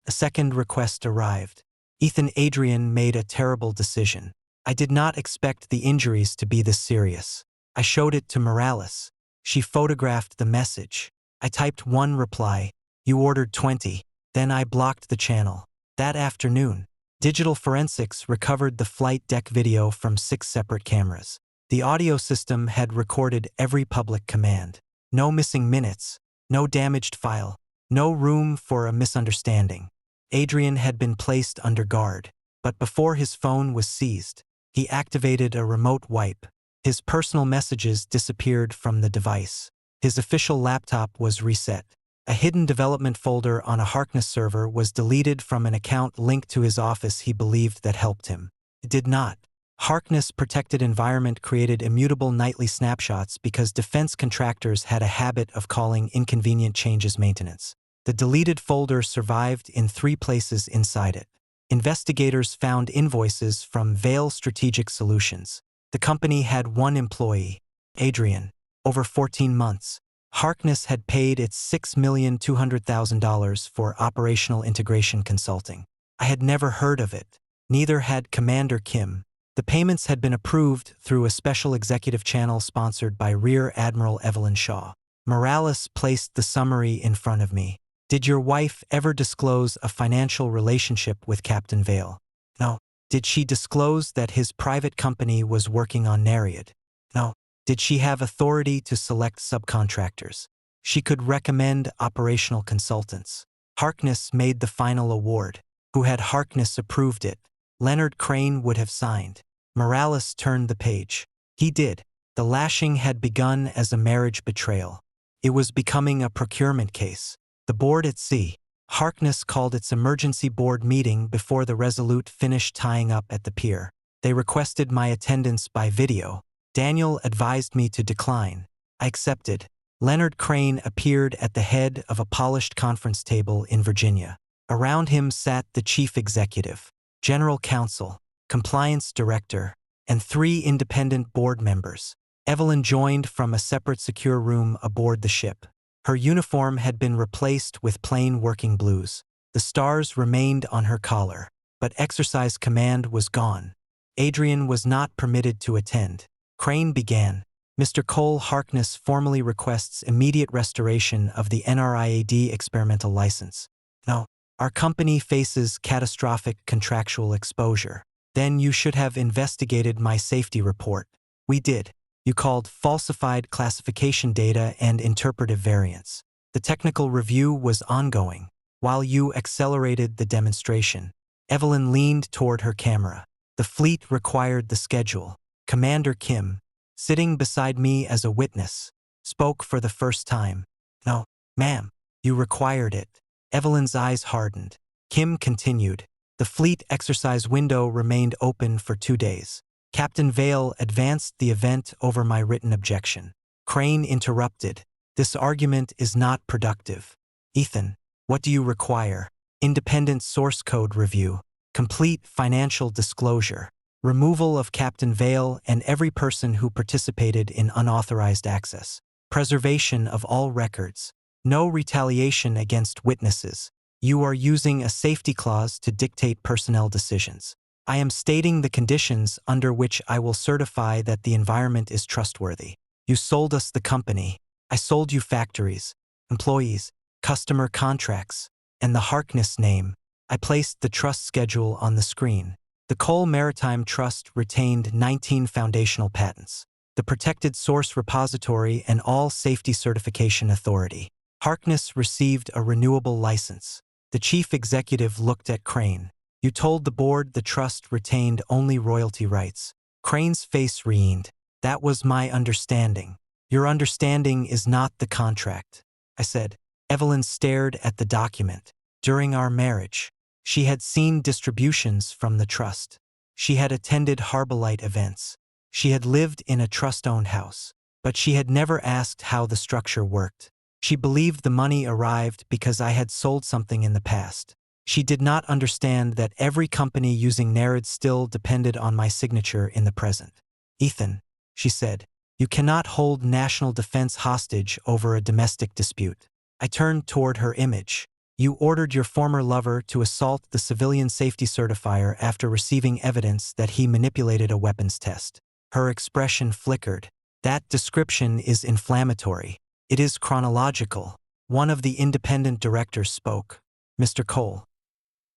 A second request arrived. Ethan Adrian made a terrible decision. I did not expect the injuries to be this serious. I showed it to Morales. She photographed the message. I typed one reply. You ordered 20. Then I blocked the channel. That afternoon, digital forensics recovered the flight deck video from 6 separate cameras. The audio system had recorded every public command. No missing minutes. No damaged file. No room for a misunderstanding. Adrian had been placed under guard, but before his phone was seized, He activated a remote wipe. His personal messages disappeared from the device. His official laptop was reset. A hidden development folder on a Harkness server was deleted from an account linked to his office he believed that helped him. It did not. Harkness' protected environment created immutable nightly snapshots because defense contractors had a habit of calling inconvenient changes maintenance. The deleted folder survived in 3 places inside it. Investigators found invoices from Vale Strategic Solutions. The company had 1 employee, Adrian. Over 14 months, Harkness had paid its $6,200,000 for operational integration consulting. I had never heard of it. Neither had Commander Kim. The payments had been approved through a special executive channel sponsored by Rear Admiral Evelyn Shaw. Morales placed the summary in front of me. Did your wife ever disclose a financial relationship with Captain Vale? No. Did she disclose that his private company was working on Nereid? No. Did she have authority to select subcontractors? She could recommend operational consultants. Harkness made the final award. Who had Harkness approved it? Leonard Crane would have signed. Morales turned the page. He did. The lashing had begun as a marriage betrayal. It was becoming a procurement case. The board at sea. Harkness called its emergency board meeting before the Resolute finished tying up at the pier. They requested my attendance by video. Daniel advised me to decline. I accepted. Leonard Crane appeared at the head of a polished conference table in Virginia. Around him sat the chief executive, general counsel, compliance director, and 3 independent board members. Evelyn joined from a separate secure room aboard the ship. Her uniform had been replaced with plain working blues. The stars remained on her collar, but exercise command was gone. Adrian was not permitted to attend. Crane began. Mr. Cole Harkness formally requests immediate restoration of the NRIAD experimental license. No. Our company faces catastrophic contractual exposure. Then you should have investigated my safety report. We did. You called falsified classification data and interpretive variants. The technical review was ongoing, while you accelerated the demonstration. Evelyn leaned toward her camera. The fleet required the schedule. Commander Kim, sitting beside me as a witness, spoke for the first time. No, ma'am, you required it. Evelyn's eyes hardened. Kim continued. The fleet exercise window remained open for 2 days. Captain Vale advanced the event over my written objection. Crane interrupted. This argument is not productive. Ethan, what do you require? Independent source code review. Complete financial disclosure. Removal of Captain Vale and every person who participated in unauthorized access. Preservation of all records. No retaliation against witnesses. You are using a safety clause to dictate personnel decisions. I am stating the conditions under which I will certify that the environment is trustworthy. You sold us the company. I sold you factories, employees, customer contracts, and the Harkness name. I placed the trust schedule on the screen. The Cole Maritime Trust retained 19 foundational patents, the Protected Source Repository and all Safety Certification Authority. Harkness received a renewable license. The chief executive looked at Crane. You told the board the trust retained only royalty rights. Crane's face wrinkled. That was my understanding. Your understanding is not the contract, I said. Evelyn stared at the document. During our marriage, she had seen distributions from the trust. She had attended Harbolite events. She had lived in a trust-owned house, but she had never asked how the structure worked. She believed the money arrived because I had sold something in the past. She did not understand that every company using Nereid still depended on my signature in the present. Ethan, she said, you cannot hold national defense hostage over a domestic dispute. I turned toward her image. You ordered your former lover to assault the civilian safety certifier after receiving evidence that he manipulated a weapons test. Her expression flickered. That description is inflammatory. It is chronological. One of the independent directors spoke. Mr. Cole.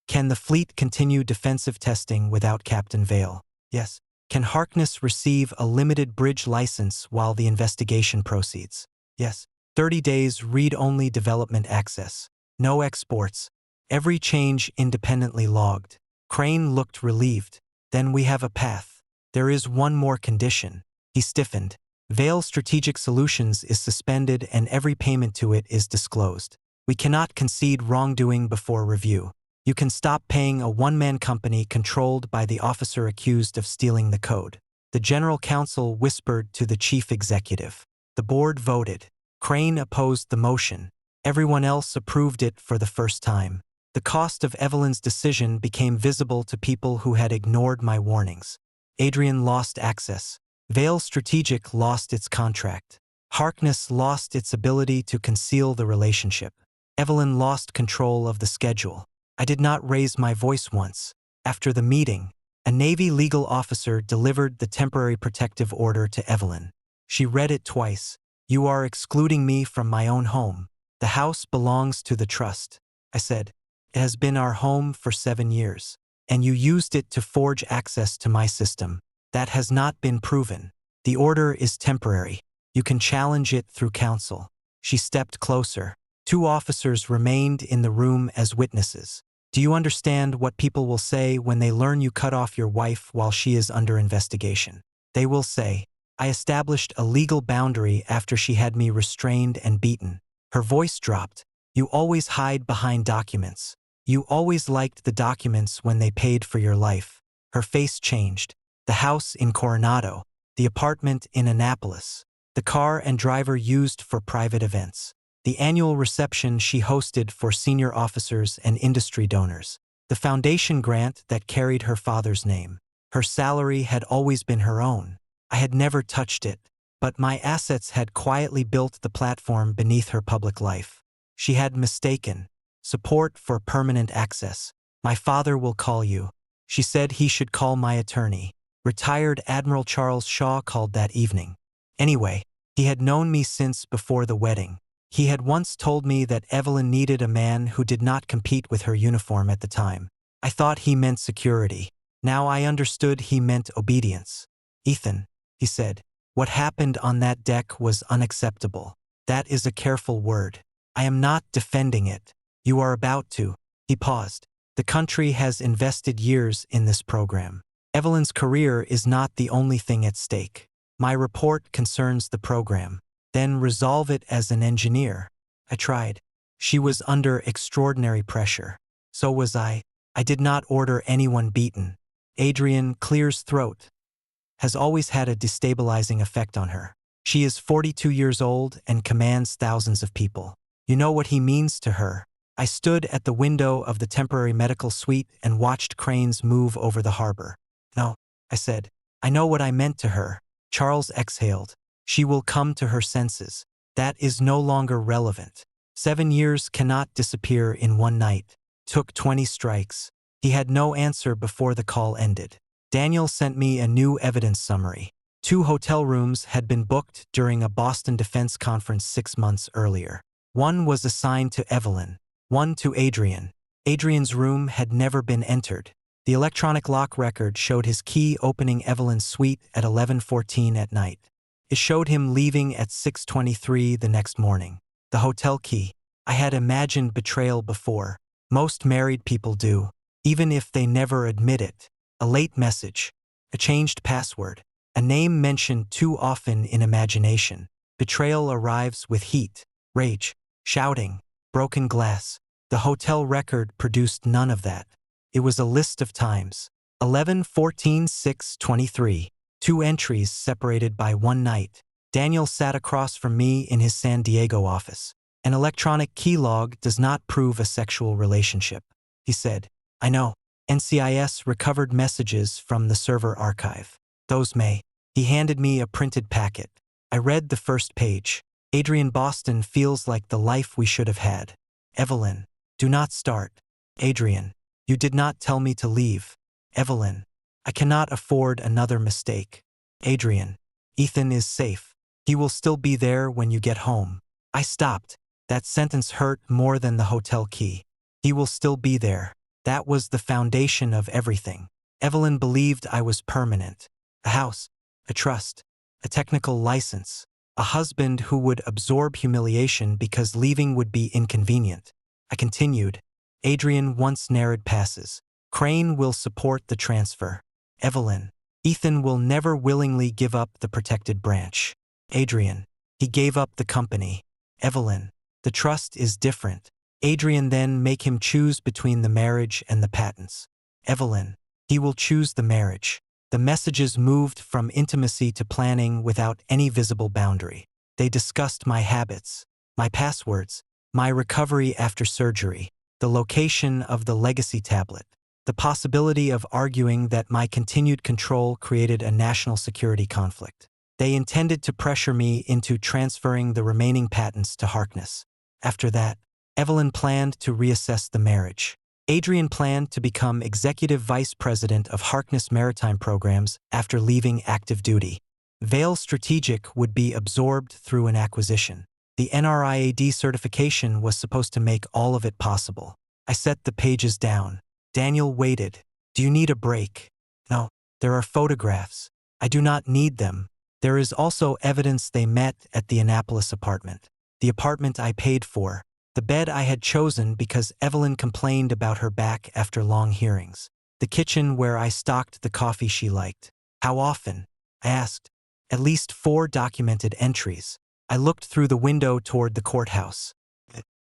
Can the fleet continue defensive testing without Captain Vale? Yes. Can Harkness receive a limited bridge license while the investigation proceeds? Yes. 30 days read-only development access. No exports. Every change independently logged. Crane looked relieved. Then we have a path. There is one more condition. He stiffened. Vale Strategic Solutions is suspended and every payment to it is disclosed. We cannot concede wrongdoing before review. You can stop paying a one-man company controlled by the officer accused of stealing the code. The General Counsel whispered to the Chief Executive. The board voted. Crane opposed the motion. Everyone else approved it for the first time. The cost of Evelyn's decision became visible to people who had ignored my warnings. Adrian lost access. Vale Strategic lost its contract. Harkness lost its ability to conceal the relationship. Evelyn lost control of the schedule. I did not raise my voice once. After the meeting, a Navy legal officer delivered the temporary protective order to Evelyn. She read it twice. You are excluding me from my own home. The house belongs to the trust. I said, it has been our home for 7 years. And you used it to forge access to my system. That has not been proven. The order is temporary. You can challenge it through counsel. She stepped closer. 2 officers remained in the room as witnesses. Do you understand what people will say when they learn you cut off your wife while she is under investigation? They will say, I established a legal boundary after she had me restrained and beaten. Her voice dropped. You always hide behind documents. You always liked the documents when they paid for your life. Her face changed. The house in Coronado, the apartment in Annapolis, the car and driver used for private events, the annual reception she hosted for senior officers and industry donors, the foundation grant that carried her father's name. Her salary had always been her own. I had never touched it, but my assets had quietly built the platform beneath her public life. She had mistaken support for permanent access. My father will call you. She said he should call my attorney. Retired Admiral Charles Shaw called that evening. Anyway, he had known me since before the wedding. He had once told me that Evelyn needed a man who did not compete with her uniform at the time. I thought he meant security. Now I understood he meant obedience. Ethan, he said, what happened on that deck was unacceptable. That is a careful word. I am not defending it. You are about to. He paused. The country has invested years in this program. Evelyn's career is not the only thing at stake. My report concerns the program. Then resolve it as an engineer. I tried. She was under extraordinary pressure. So was I. I did not order anyone beaten. Adrian clears throat. Has always had a destabilizing effect on her. She is 42 years old and commands thousands of people. You know what he means to her. I stood at the window of the temporary medical suite and watched cranes move over the harbor. No, I said. I know what I meant to her. Charles exhaled. She will come to her senses. That is no longer relevant. 7 years cannot disappear in one night. Took 20 strikes. He had no answer before the call ended. Daniel sent me a new evidence summary. 2 hotel rooms had been booked during a Boston Defense Conference 6 months earlier. One was assigned to Evelyn, one to Adrian. Adrian's room had never been entered. The electronic lock record showed his key opening Evelyn's suite at 11:14 at night. It showed him leaving at 6:23 the next morning. The hotel key. I had imagined betrayal before. Most married people do, even if they never admit it. A late message, a changed password, a name mentioned too often in imagination. Betrayal arrives with heat, rage, shouting, broken glass. The hotel record produced none of that. It was a list of times. 11:14-6:23. 2 entries separated by 1 night. Daniel sat across from me in his San Diego office. An electronic key log does not prove a sexual relationship. He said, I know. NCIS recovered messages from the server archive. Those may. He handed me a printed packet. I read the first page. Adrian Boston feels like the life we should have had. Evelyn, do not start. Adrian, you did not tell me to leave. Evelyn, I cannot afford another mistake. Adrian, Ethan is safe. He will still be there when you get home. I stopped. That sentence hurt more than the hotel key. He will still be there. That was the foundation of everything. Evelyn believed I was permanent. A house, a trust, a technical license, a husband who would absorb humiliation because leaving would be inconvenient. I continued. Adrian once narrowed passes. Crane will support the transfer. Evelyn, Ethan will never willingly give up the protected branch. Adrian. He gave up the company. Evelyn. The trust is different. Adrian then make him choose between the marriage and the patents. Evelyn. He will choose the marriage. The messages moved from intimacy to planning without any visible boundary. They discussed my habits, my passwords, my recovery after surgery, the location of the legacy tablet, the possibility of arguing that my continued control created a national security conflict. They intended to pressure me into transferring the remaining patents to Harkness. After that, Evelyn planned to reassess the marriage. Adrian planned to become executive vice president of Harkness Maritime Programs after leaving active duty. Vale Strategic would be absorbed through an acquisition. The NRIAD certification was supposed to make all of it possible. I set the pages down. Daniel waited. Do you need a break? No. There are photographs. I do not need them. There is also evidence they met at the Annapolis apartment. The apartment I paid for. The bed I had chosen because Evelyn complained about her back after long hearings. The kitchen where I stocked the coffee she liked. How often? I asked. At least 4 documented entries. I looked through the window toward the courthouse.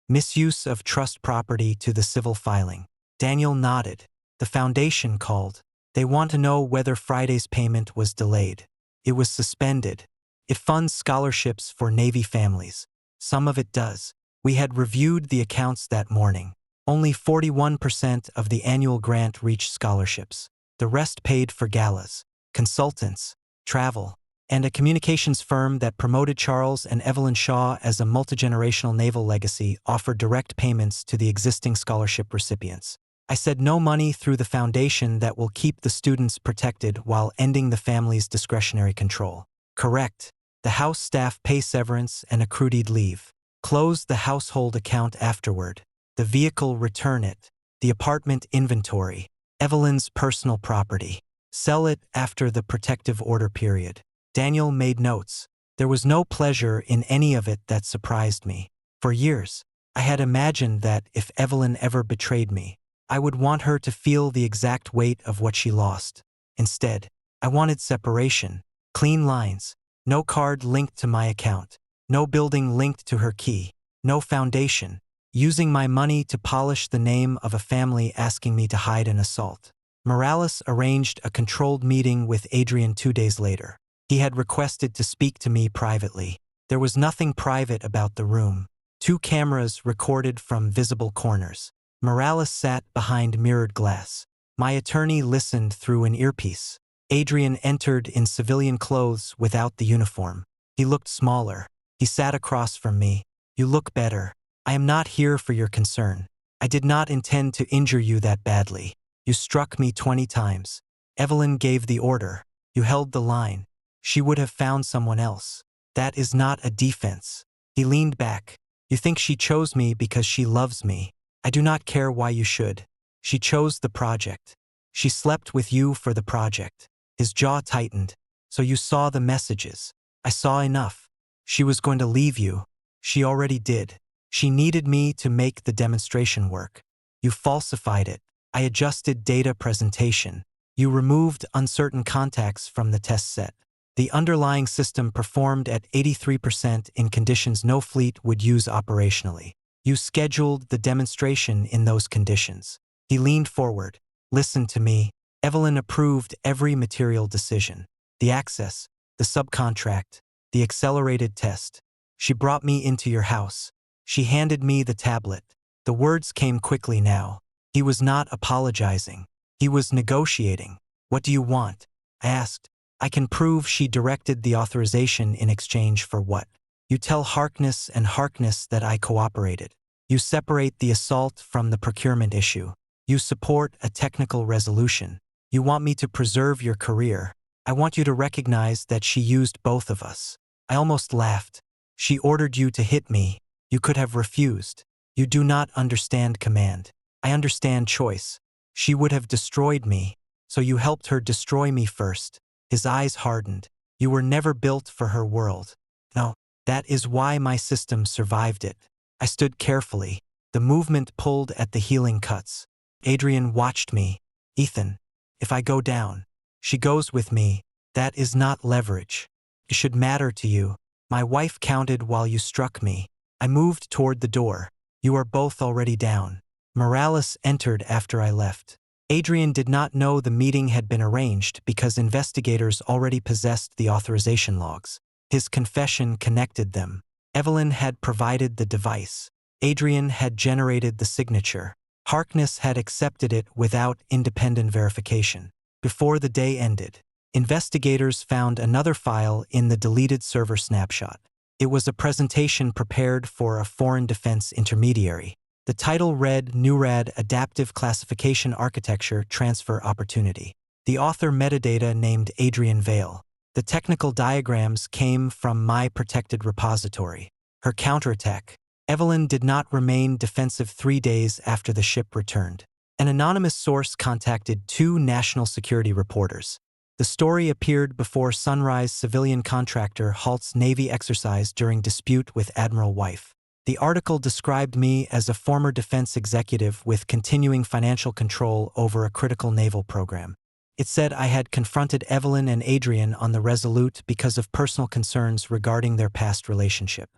Misuse of trust property to the civil filing. Daniel nodded. The foundation called. They want to know whether Friday's payment was delayed. It was suspended. It funds scholarships for Navy families. Some of it does. We had reviewed the accounts that morning. Only 41% of the annual grant reached scholarships. The rest paid for galas, consultants, travel, and a communications firm that promoted Charles and Evelyn Shaw as a multigenerational naval legacy offered direct payments to the existing scholarship recipients. I said no money through the foundation that will keep the students protected while ending the family's discretionary control. Correct. The house staff pay severance and accrued leave. Close the household account afterward. The vehicle return it. The apartment inventory. Evelyn's personal property. Sell it after the protective order period. Daniel made notes. There was no pleasure in any of it that surprised me. For years, I had imagined that if Evelyn ever betrayed me, I would want her to feel the exact weight of what she lost. Instead, I wanted separation, clean lines, no card linked to my account, no building linked to her key, no foundation, using my money to polish the name of a family asking me to hide an assault. Morales arranged a controlled meeting with Adrian 2 days later. He had requested to speak to me privately. There was nothing private about the room. 2 cameras recorded from visible corners. Morales sat behind mirrored glass. My attorney listened through an earpiece. Adrian entered in civilian clothes without the uniform. He looked smaller. He sat across from me. You look better. I am not here for your concern. I did not intend to injure you that badly. You struck me 20 times. Evelyn gave the order. You held the line. She would have found someone else. That is not a defense. He leaned back. You think she chose me because she loves me. I do not care why you should. She chose the project. She slept with you for the project. His jaw tightened. So you saw the messages. I saw enough. She was going to leave you. She already did. She needed me to make the demonstration work. You falsified it. I adjusted data presentation. You removed uncertain contacts from the test set. The underlying system performed at 83% in conditions no fleet would use operationally. You scheduled the demonstration in those conditions. He leaned forward. Listen to me. Evelyn approved every material decision. The access, the subcontract, the accelerated test. She brought me into your house. She handed me the tablet. The words came quickly now. He was not apologizing. He was negotiating. What do you want? I asked. I can prove she directed the authorization in exchange for what? You tell Harkness and Harkness that I cooperated. You separate the assault from the procurement issue. You support a technical resolution. You want me to preserve your career. I want you to recognize that she used both of us. I almost laughed. She ordered you to hit me. You could have refused. You do not understand command. I understand choice. She would have destroyed me, so you helped her destroy me first. His eyes hardened. You were never built for her world. No, that is why my system survived it. I stood carefully. The movement pulled at the healing cuts. Adrian watched me. Ethan, if I go down, She goes with me. That is not leverage. It should matter to you. My wife counted while you struck me. I moved toward the door. You are both already down. Morales entered after I left. Adrian did not know the meeting had been arranged because investigators already possessed the authorization logs. His confession connected them. Evelyn had provided the device. Adrian had generated the signature. Harkness had accepted it without independent verification. Before the day ended, investigators found another file in the deleted server snapshot. It was a presentation prepared for a foreign defense intermediary. The title read NURAD Adaptive Classification Architecture Transfer Opportunity. The author metadata named Adrian Vale. The technical diagrams came from my protected repository. Her counterattack. Evelyn did not remain defensive 3 days after the ship returned. An anonymous source contacted 2 national security reporters. The story appeared before Sunrise civilian contractor halts Navy exercise during dispute with Admiral wife. The article described me as a former defense executive with continuing financial control over a critical naval program. It said I had confronted Evelyn and Adrian on the Resolute because of personal concerns regarding their past relationship.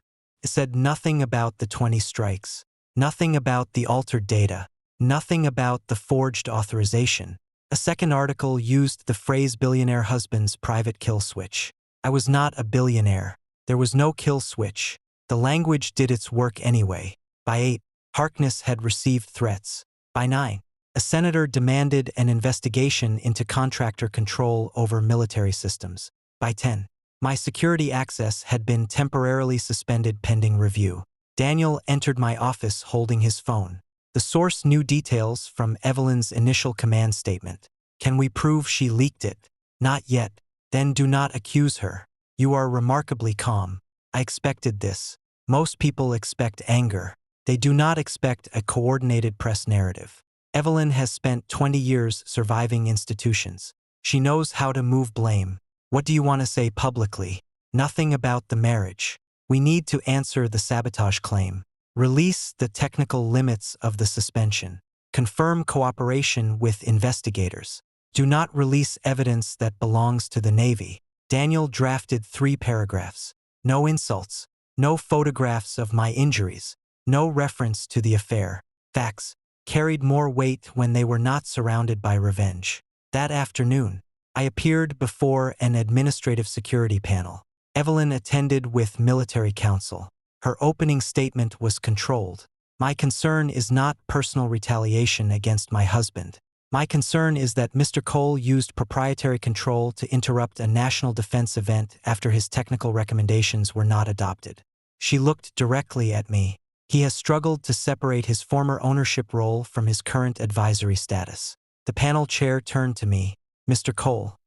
It said nothing about the 20 strikes, nothing about the altered data, nothing about the forged authorization. A second article used the phrase billionaire husband's private kill switch. I was not a billionaire. There was no kill switch. The language did its work anyway. By 8, Harkness had received threats. By 9, a senator demanded an investigation into contractor control over military systems. By 10, my security access had been temporarily suspended pending review. Daniel entered my office holding his phone. The source knew details from Evelyn's initial command statement. Can we prove she leaked it? Not yet. Then do not accuse her. You are remarkably calm. I expected this. Most people expect anger. They do not expect a coordinated press narrative. Evelyn has spent 20 years surviving institutions. She knows how to move blame. What do you want to say publicly? Nothing about the marriage. We need to answer the sabotage claim. Release the technical limits of the suspension. Confirm cooperation with investigators. Do not release evidence that belongs to the Navy. Daniel drafted 3 paragraphs. No insults. No photographs of my injuries. No reference to the affair. Facts carried more weight when they were not surrounded by revenge. That afternoon, I appeared before an administrative security panel. Evelyn attended with military counsel. Her opening statement was controlled. My concern is not personal retaliation against my husband. My concern is that Mr. Cole used proprietary control to interrupt a national defense event after his technical recommendations were not adopted. She looked directly at me. He has struggled to separate his former ownership role from his current advisory status. The panel chair turned to me. Mr. Cole.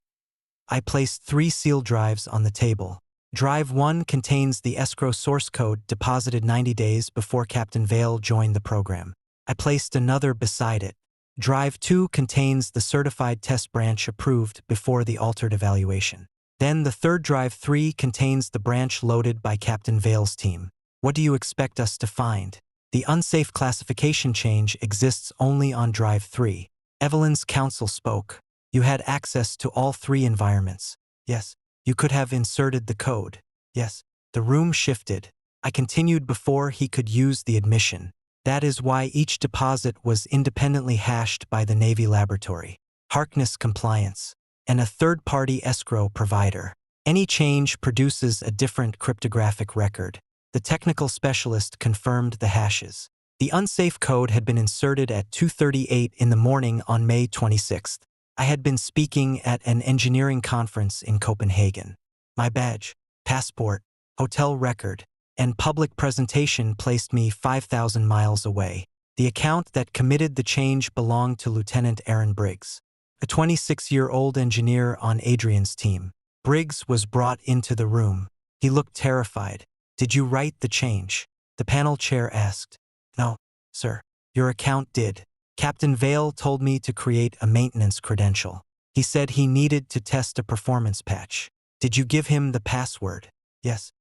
I placed 3 sealed drives on the table. Drive 1 contains the escrow source code deposited 90 days before Captain Vale joined the program. I placed another beside it. Drive 2 contains the certified test branch approved before the altered evaluation. Then the third Drive 3 contains the branch loaded by Captain Vale's team. What do you expect us to find? The unsafe classification change exists only on Drive 3. Evelyn's counsel spoke. You had access to all 3 environments. Yes. You could have inserted the code. Yes. The room shifted. I continued before he could use the admission. That is why each deposit was independently hashed by the Navy laboratory. Harkness compliance. And a third-party escrow provider. Any change produces a different cryptographic record. The technical specialist confirmed the hashes. The unsafe code had been inserted at 2:38 in the morning on May 26th. I had been speaking at an engineering conference in Copenhagen. My badge, passport, hotel record, and public presentation placed me 5,000 miles away. The account that committed the change belonged to Lieutenant Aaron Briggs, a 26-year-old engineer on Adrian's team. Briggs was brought into the room. He looked terrified. Did you write the change? The panel chair asked. No, sir. Your account did. Captain Vale told me to create a maintenance credential. He said he needed to test a performance patch. Did you give him the password? Yes.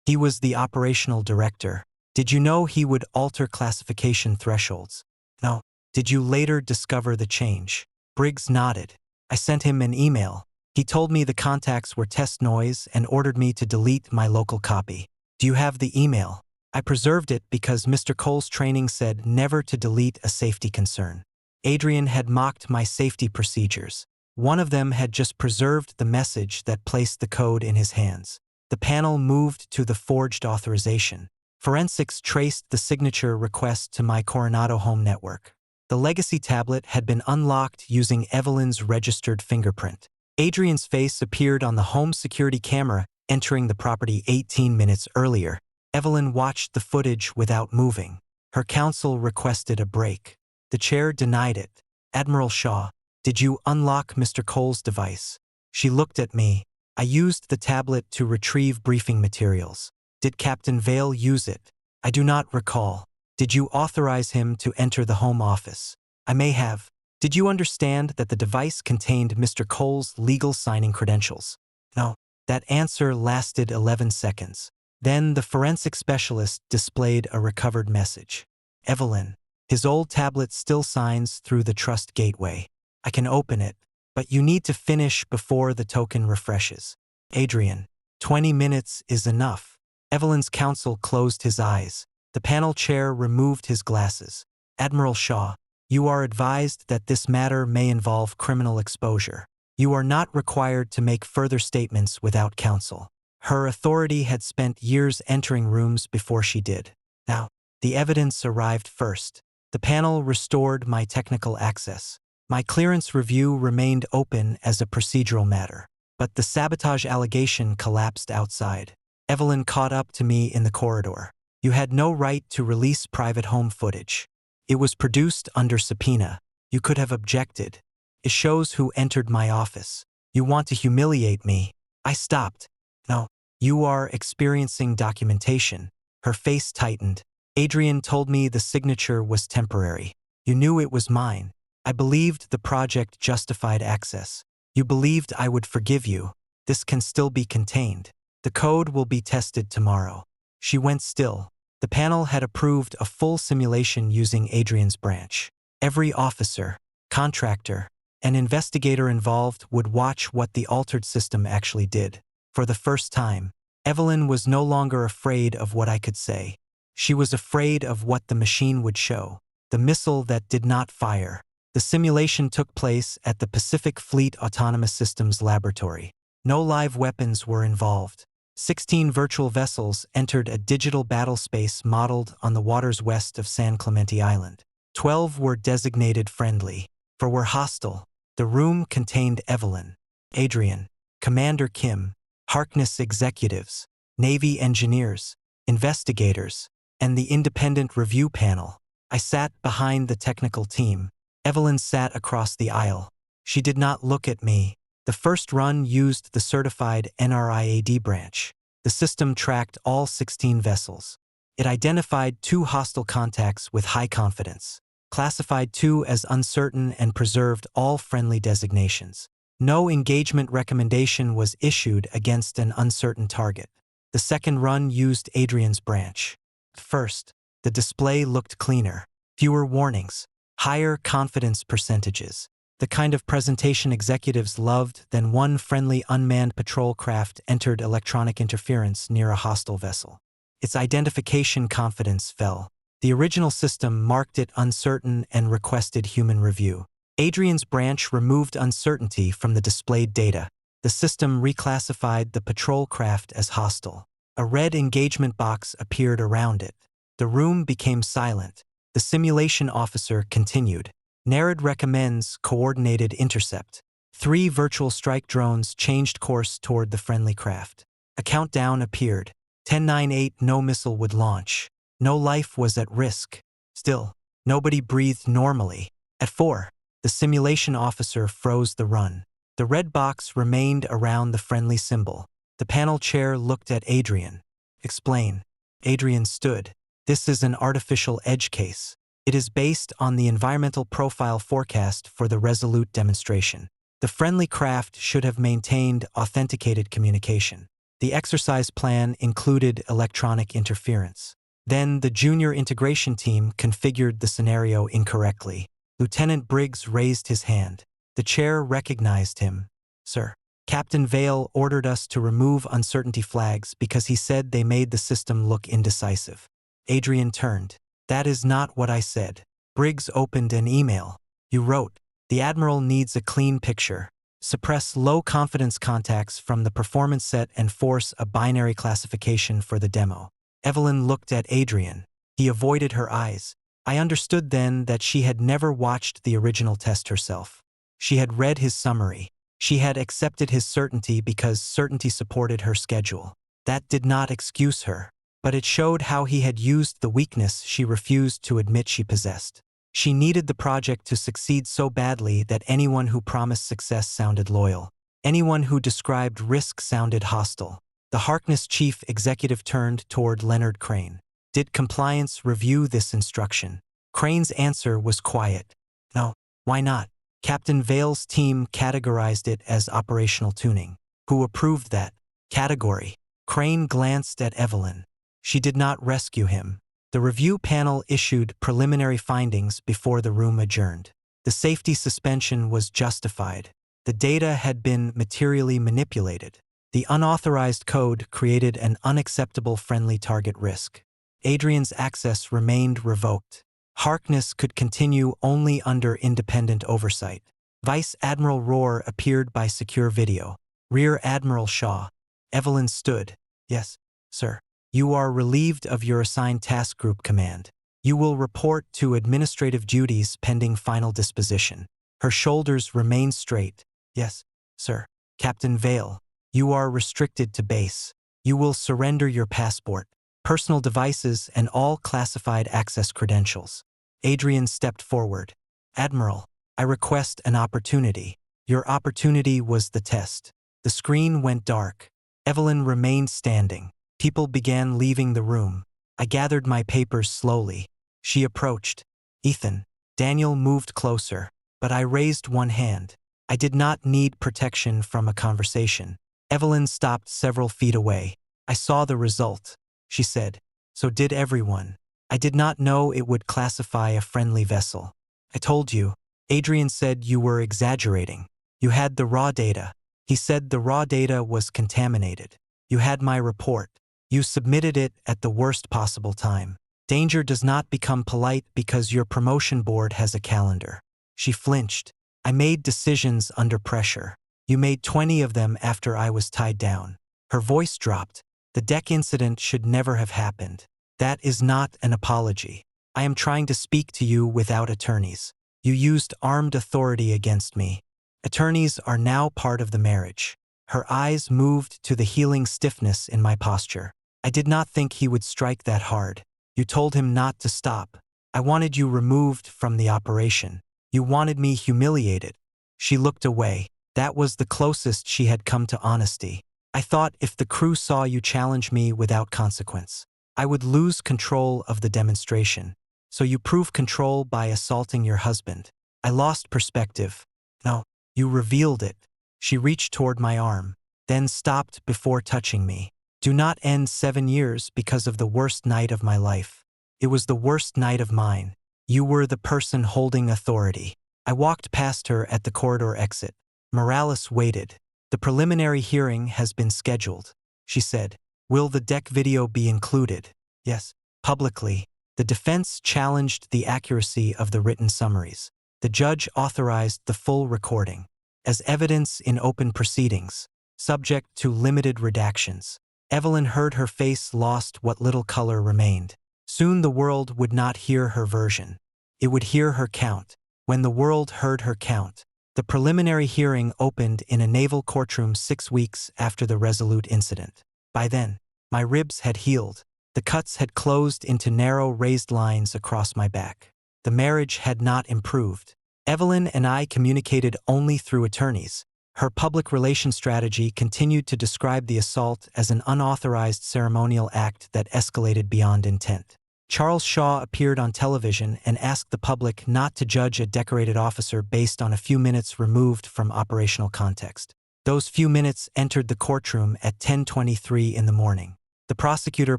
He was the operational director. Did you know he would alter classification thresholds? No. Did you later discover the change? Briggs nodded. I sent him an email. He told me the contacts were test noise and ordered me to delete my local copy. Do you have the email? I preserved it because Mr. Cole's training said never to delete a safety concern. Adrian had mocked my safety procedures. One of them had just preserved the message that placed the code in his hands. The panel moved to the forged authorization. Forensics traced the signature request to my Coronado home network. The legacy tablet had been unlocked using Evelyn's registered fingerprint. Adrian's face appeared on the home security camera entering the property 18 minutes earlier. Evelyn watched the footage without moving. Her counsel requested a break. The chair denied it. Admiral Shaw, did you unlock Mr. Cole's device? She looked at me. I used the tablet to retrieve briefing materials. Did Captain Vale use it? I do not recall. Did you authorize him to enter the home office? I may have. Did you understand that the device contained Mr. Cole's legal signing credentials? No. That answer lasted 11 seconds. Then the forensic specialist displayed a recovered message. Evelyn, his old tablet still signs through the trust gateway. I can open it, but you need to finish before the token refreshes. Adrian, 20 minutes is enough. Evelyn's counsel closed his eyes. The panel chair removed his glasses. Admiral Shaw, you are advised that this matter may involve criminal exposure. You are not required to make further statements without counsel. Her authority had spent years entering rooms before she did. Now, the evidence arrived first. The panel restored my technical access. My clearance review remained open as a procedural matter, but the sabotage allegation collapsed outside. Evelyn caught up to me in the corridor. You had no right to release private home footage. It was produced under subpoena. You could have objected. It shows who entered my office. You want to humiliate me. I stopped. No, you are experiencing documentation. Her face tightened. Adrian told me the signature was temporary. You knew it was mine. I believed the project justified access. You believed I would forgive you. This can still be contained. The code will be tested tomorrow. She went still. The panel had approved a full simulation using Adrian's branch. Every officer, contractor, and investigator involved would watch what the altered system actually did. For the first time, Evelyn was no longer afraid of what I could say. She was afraid of what the machine would show. The missile that did not fire. The simulation took place at the Pacific Fleet Autonomous Systems Laboratory. No live weapons were involved. 16 virtual vessels entered a digital battle space modeled on the waters west of San Clemente Island. 12 were designated friendly. 4 were hostile. The room contained Evelyn, Adrian, Commander Kim, Harkness executives, Navy engineers, investigators, and the independent review panel. I sat behind the technical team. Evelyn sat across the aisle. She did not look at me. The first run used the certified NRIAD branch. The system tracked all 16 vessels. It identified 2 hostile contacts with high confidence, classified 2 as uncertain, and preserved all friendly designations. No engagement recommendation was issued against an uncertain target. The second run used Adrian's branch. First, the display looked cleaner, fewer warnings, higher confidence percentages. The kind of presentation executives loved. Then one friendly unmanned patrol craft entered electronic interference near a hostile vessel. Its identification confidence fell. The original system marked it uncertain and requested human review. Adrian's branch removed uncertainty from the displayed data. The system reclassified the patrol craft as hostile. A red engagement box appeared around it. The room became silent. The simulation officer continued. NARAD recommends coordinated intercept. 3 virtual strike drones changed course toward the friendly craft. A countdown appeared. 10-9-8, no missile would launch. No life was at risk. Still, nobody breathed normally. At 4, the simulation officer froze the run. The red box remained around the friendly symbol. The panel chair looked at Adrian. Explain. Adrian stood. This is an artificial edge case. It is based on the environmental profile forecast for the Resolute demonstration. The friendly craft should have maintained authenticated communication. The exercise plan included electronic interference. Then the junior integration team configured the scenario incorrectly. Lieutenant Briggs raised his hand. The chair recognized him. Sir. Captain Vale ordered us to remove uncertainty flags because he said they made the system look indecisive. Adrian turned. That is not what I said. Briggs opened an email. You wrote, the Admiral needs a clean picture. Suppress low-confidence contacts from the performance set and force a binary classification for the demo. Evelyn looked at Adrian. He avoided her eyes. I understood then that she had never watched the original test herself. She had read his summary. She had accepted his certainty because certainty supported her schedule. That did not excuse her, but it showed how he had used the weakness she refused to admit she possessed. She needed the project to succeed so badly that anyone who promised success sounded loyal. Anyone who described risk sounded hostile. The Harkness chief executive turned toward Leonard Crane. Did compliance review this instruction? Crane's answer was quiet. No. Why not? Captain Vale's team categorized it as operational tuning. Who approved that category? Crane glanced at Evelyn. She did not rescue him. The review panel issued preliminary findings before the room adjourned. The safety suspension was justified. The data had been materially manipulated. The unauthorized code created an unacceptable friendly target risk. Adrian's access remained revoked. Harkness could continue only under independent oversight. Vice Admiral Rohr appeared by secure video. Rear Admiral Shaw. Evelyn stood. Yes, sir. You are relieved of your assigned task group command. You will report to administrative duties pending final disposition. Her shoulders remained straight. Yes, sir. Captain Vale. You are restricted to base. You will surrender your passport, personal devices, and all classified access credentials. Adrian stepped forward. Admiral, I request an opportunity. Your opportunity was the test. The screen went dark. Evelyn remained standing. People began leaving the room. I gathered my papers slowly. She approached. Ethan. Daniel moved closer, but I raised one hand. I did not need protection from a conversation. Evelyn stopped several feet away. I saw the result, she said. So did everyone. I did not know it would classify a friendly vessel. I told you. Adrian said you were exaggerating. You had the raw data. He said the raw data was contaminated. You had my report. You submitted it at the worst possible time. Danger does not become polite because your promotion board has a calendar. She flinched. I made decisions under pressure. You made 20 of them after I was tied down. Her voice dropped. The deck incident should never have happened. That is not an apology. I am trying to speak to you without attorneys. You used armed authority against me. Attorneys are now part of the marriage. Her eyes moved to the healing stiffness in my posture. I did not think he would strike that hard. You told him not to stop. I wanted you removed from the operation. You wanted me humiliated. She looked away. That was the closest she had come to honesty. I thought if the crew saw you challenge me without consequence, I would lose control of the demonstration. So you prove control by assaulting your husband. I lost perspective. No, you revealed it. She reached toward my arm, then stopped before touching me. Do not end 7 years because of the worst night of my life. It was the worst night of mine. You were the person holding authority. I walked past her at the corridor exit. Morales waited. The preliminary hearing has been scheduled, she said. Will the deck video be included? Yes. Publicly. The defense challenged the accuracy of the written summaries. The judge authorized the full recording as evidence in open proceedings, subject to limited redactions. Evelyn heard her face lost what little color remained. Soon the world would not hear her version. It would hear her count. When the world heard her count, the preliminary hearing opened in a naval courtroom 6 weeks after the Resolute incident. By then, my ribs had healed. The cuts had closed into narrow raised lines across my back. The marriage had not improved. Evelyn and I communicated only through attorneys. Her public relations strategy continued to describe the assault as an unauthorized ceremonial act that escalated beyond intent. Charles Shaw appeared on television and asked the public not to judge a decorated officer based on a few minutes removed from operational context. Those few minutes entered the courtroom at 10:23 in the morning. The prosecutor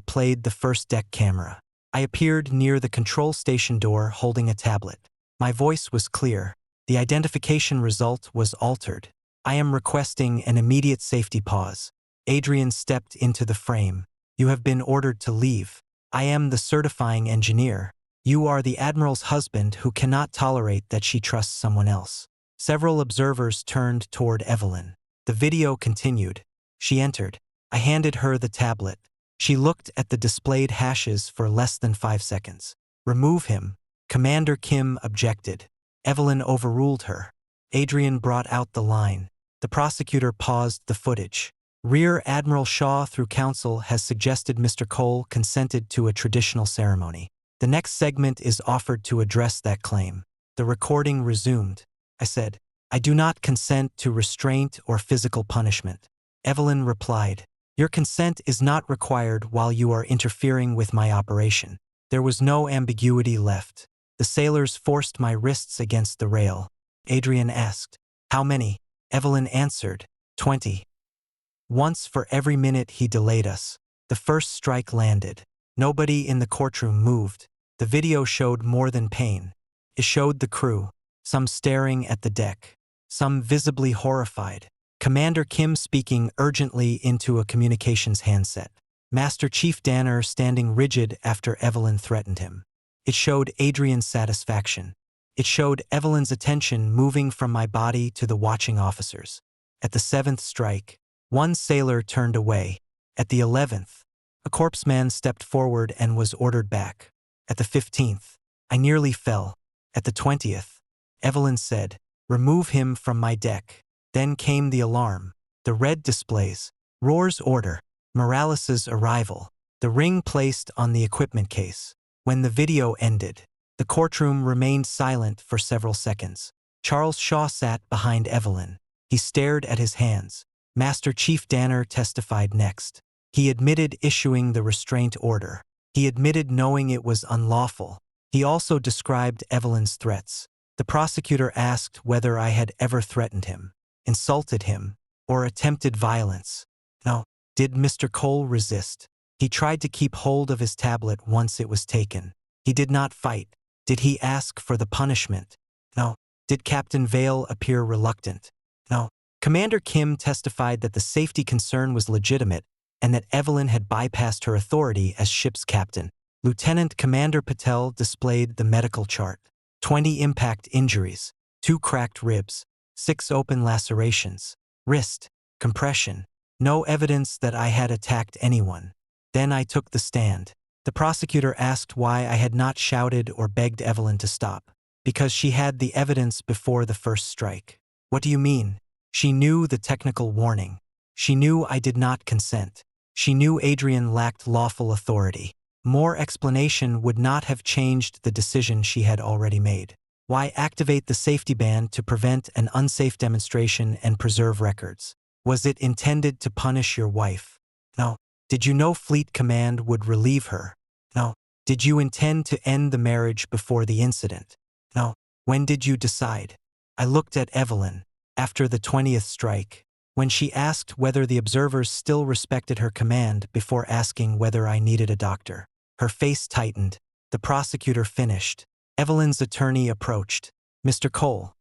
played the first deck camera. I appeared near the control station door holding a tablet. My voice was clear. The identification result was altered. I am requesting an immediate safety pause. Adrian stepped into the frame. You have been ordered to leave. I am the certifying engineer. You are the Admiral's husband who cannot tolerate that she trusts someone else. Several observers turned toward Evelyn. The video continued. She entered. I handed her the tablet. She looked at the displayed hashes for less than 5 seconds. Remove him. Commander Kim objected. Evelyn overruled her. Adrian brought out the line. The prosecutor paused the footage. Rear Admiral Shaw through counsel has suggested Mr. Cole consented to a traditional ceremony. The next segment is offered to address that claim. The recording resumed. I said, I do not consent to restraint or physical punishment. Evelyn replied, your consent is not required while you are interfering with my operation. There was no ambiguity left. The sailors forced my wrists against the rail. Adrian asked, how many? Evelyn answered, 20. Once for every minute he delayed us. The first strike landed. Nobody in the courtroom moved. The video showed more than pain. It showed the crew, some staring at the deck, some visibly horrified. Commander Kim speaking urgently into a communications handset. Master Chief Danner standing rigid after Evelyn threatened him. It showed Adrian's satisfaction. It showed Evelyn's attention moving from my body to the watching officers. At the 7th strike, one sailor turned away. At the 11th, a corpsman stepped forward and was ordered back. At the 15th, I nearly fell. At the 20th, Evelyn said, remove him from my deck. Then came the alarm. The red displays. Rohr's order. Morales's arrival. The ring placed on the equipment case. When the video ended, the courtroom remained silent for several seconds. Charles Shaw sat behind Evelyn. He stared at his hands. Master Chief Danner testified next. He admitted issuing the restraint order. He admitted knowing it was unlawful. He also described Evelyn's threats. The prosecutor asked whether I had ever threatened him, insulted him, or attempted violence. No. Did Mr. Cole resist? He tried to keep hold of his tablet once it was taken. He did not fight. Did he ask for the punishment? No. Did Captain Vale appear reluctant? No. Commander Kim testified that the safety concern was legitimate and that Evelyn had bypassed her authority as ship's captain. Lieutenant Commander Patel displayed the medical chart. 20 impact injuries, 2 cracked ribs, 6 open lacerations, wrist, compression. No evidence that I had attacked anyone. Then I took the stand. The prosecutor asked why I had not shouted or begged Evelyn to stop. Because she had the evidence before the first strike. What do you mean? She knew the technical warning. She knew I did not consent. She knew Adrian lacked lawful authority. More explanation would not have changed the decision she had already made. Why activate the safety band to prevent an unsafe demonstration and preserve records? Was it intended to punish your wife? No. Did you know Fleet Command would relieve her? No. Did you intend to end the marriage before the incident? No. When did you decide? I looked at Evelyn. After the 20th strike, when she asked whether the observers still respected her command before asking whether I needed a doctor. Her face tightened. The prosecutor finished. Evelyn's attorney approached. Mr. Cole,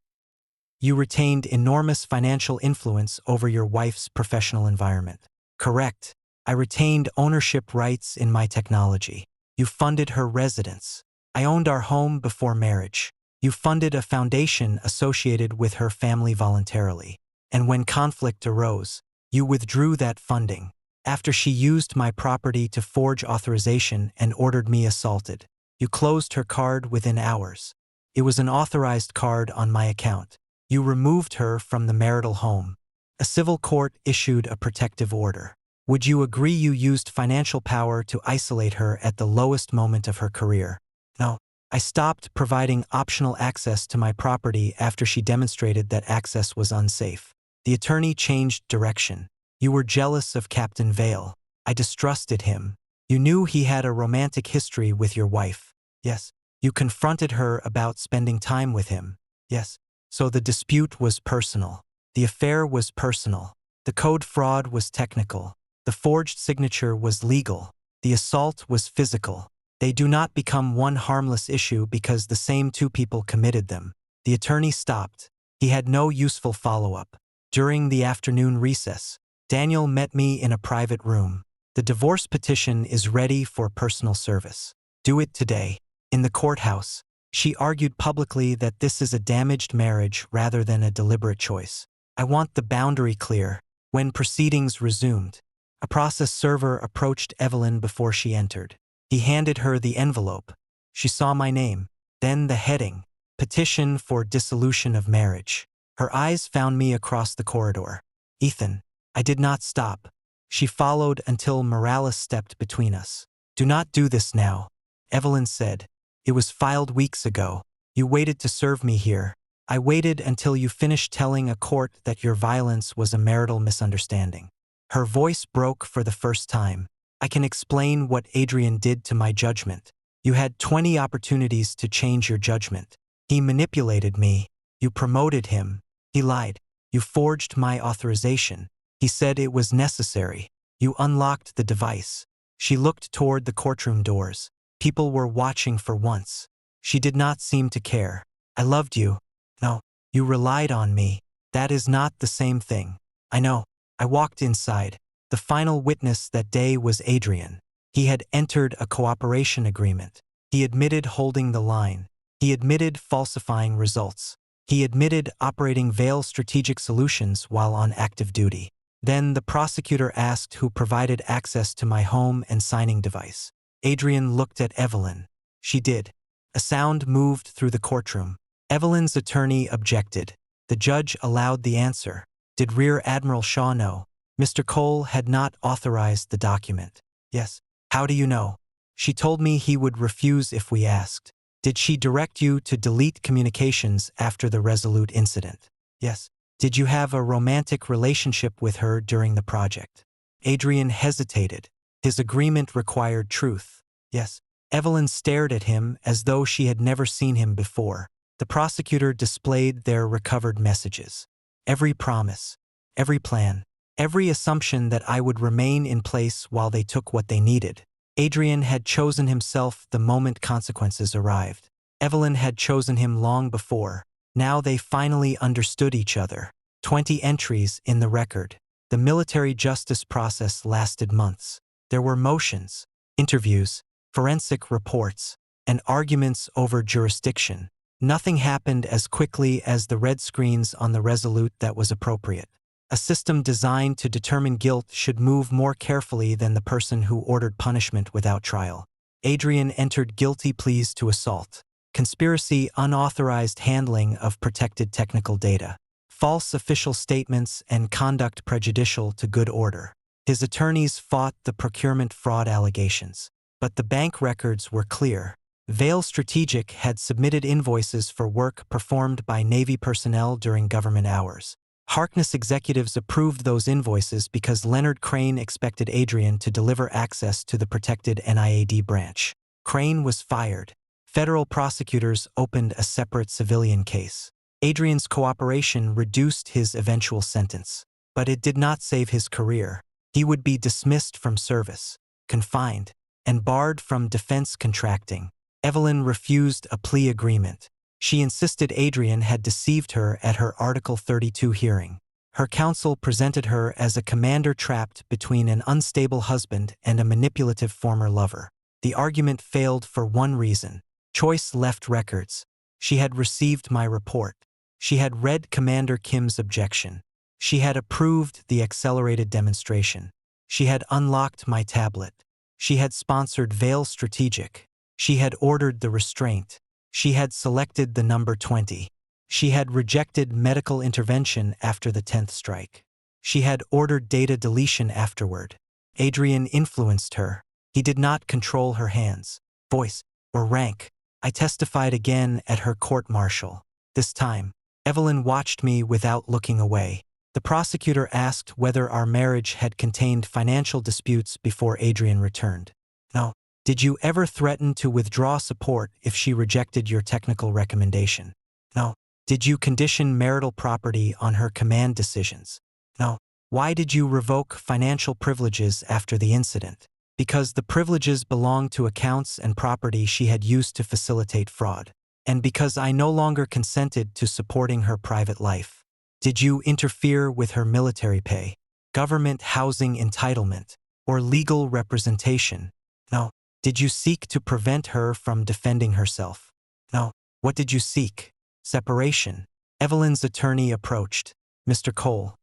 you retained enormous financial influence over your wife's professional environment. Correct. I retained ownership rights in my technology. You funded her residence. I owned our home before marriage. You funded a foundation associated with her family voluntarily. And when conflict arose, you withdrew that funding. After she used my property to forge authorization and ordered me assaulted, you closed her card within hours. It was an authorized card on my account. You removed her from the marital home. A civil court issued a protective order. Would you agree you used financial power to isolate her at the lowest moment of her career? No. I stopped providing optional access to my property after she demonstrated that access was unsafe. The attorney changed direction. You were jealous of Captain Vale. I distrusted him. You knew he had a romantic history with your wife. Yes. You confronted her about spending time with him. Yes. So the dispute was personal. The affair was personal. The code fraud was technical. The forged signature was legal. The assault was physical. They do not become one harmless issue because the same two people committed them. The attorney stopped. He had no useful follow-up. During the afternoon recess, Daniel met me in a private room. The divorce petition is ready for personal service. Do it today. In the courthouse, she argued publicly that this is a damaged marriage rather than a deliberate choice. I want the boundary clear. When proceedings resumed, a process server approached Evelyn before she entered. He handed her the envelope. She saw my name, then the heading, Petition for Dissolution of Marriage. Her eyes found me across the corridor. Ethan. I did not stop. She followed until Morales stepped between us. Do not do this now, Evelyn said. It was filed weeks ago. You waited to serve me here. I waited until you finished telling a court that your violence was a marital misunderstanding. Her voice broke for the first time. I can explain what Adrian did to my judgment. You had 20 opportunities to change your judgment. He manipulated me. You promoted him. He lied. You forged my authorization. He said it was necessary. You unlocked the device. She looked toward the courtroom doors. People were watching for once. She did not seem to care. I loved you. No, you relied on me. That is not the same thing. I know. I walked inside. The final witness that day was Adrian. He had entered a cooperation agreement. He admitted holding the line. He admitted falsifying results. He admitted operating Veil Strategic Solutions while on active duty. Then the prosecutor asked who provided access to my home and signing device. Adrian looked at Evelyn. She did. A sound moved through the courtroom. Evelyn's attorney objected. The judge allowed the answer. Did Rear Admiral Shaw know? Mr. Cole had not authorized the document. Yes. How do you know? She told me he would refuse if we asked. Did she direct you to delete communications after the Resolute incident? Yes. Did you have a romantic relationship with her during the project? Adrian hesitated. His agreement required truth. Yes. Evelyn stared at him as though she had never seen him before. The prosecutor displayed their recovered messages. Every promise, every plan, every assumption that I would remain in place while they took what they needed. Adrian had chosen himself the moment consequences arrived. Evelyn had chosen him long before. Now they finally understood each other. 20 entries in the record. The military justice process lasted months. There were motions, interviews, forensic reports, and arguments over jurisdiction. Nothing happened as quickly as the red screens on the Resolute that was appropriate. A system designed to determine guilt should move more carefully than the person who ordered punishment without trial. Adrian entered guilty pleas to assault, conspiracy, unauthorized handling of protected technical data, false official statements, and conduct prejudicial to good order. His attorneys fought the procurement fraud allegations, but the bank records were clear. Veil Strategic had submitted invoices for work performed by Navy personnel during government hours. Harkness executives approved those invoices because Leonard Crane expected Adrian to deliver access to the protected NIAD branch. Crane was fired. Federal prosecutors opened a separate civilian case. Adrian's cooperation reduced his eventual sentence, but it did not save his career. He would be dismissed from service, confined, and barred from defense contracting. Evelyn refused a plea agreement. She insisted Adrian had deceived her at her Article 32 hearing. Her counsel presented her as a commander trapped between an unstable husband and a manipulative former lover. The argument failed for one reason. Choice left records. She had received my report. She had read Commander Kim's objection. She had approved the accelerated demonstration. She had unlocked my tablet. She had sponsored Veil Strategic. She had ordered the restraint. She had selected the number 20. She had rejected medical intervention after the 10th strike. She had ordered data deletion afterward. Adrian influenced her. He did not control her hands, voice, or rank. I testified again at her court-martial. This time, Evelyn watched me without looking away. The prosecutor asked whether our marriage had contained financial disputes before Adrian returned. No. Did you ever threaten to withdraw support if she rejected your technical recommendation? No. Did you condition marital property on her command decisions? No. Why did you revoke financial privileges after the incident? Because the privileges belonged to accounts and property she had used to facilitate fraud. and because I no longer consented to supporting her private life. Did you interfere with her military pay, government housing entitlement, or legal representation? No. Did you seek to prevent her from defending herself? No. What did you seek? Separation. Evelyn's attorney approached. Mr. Cole,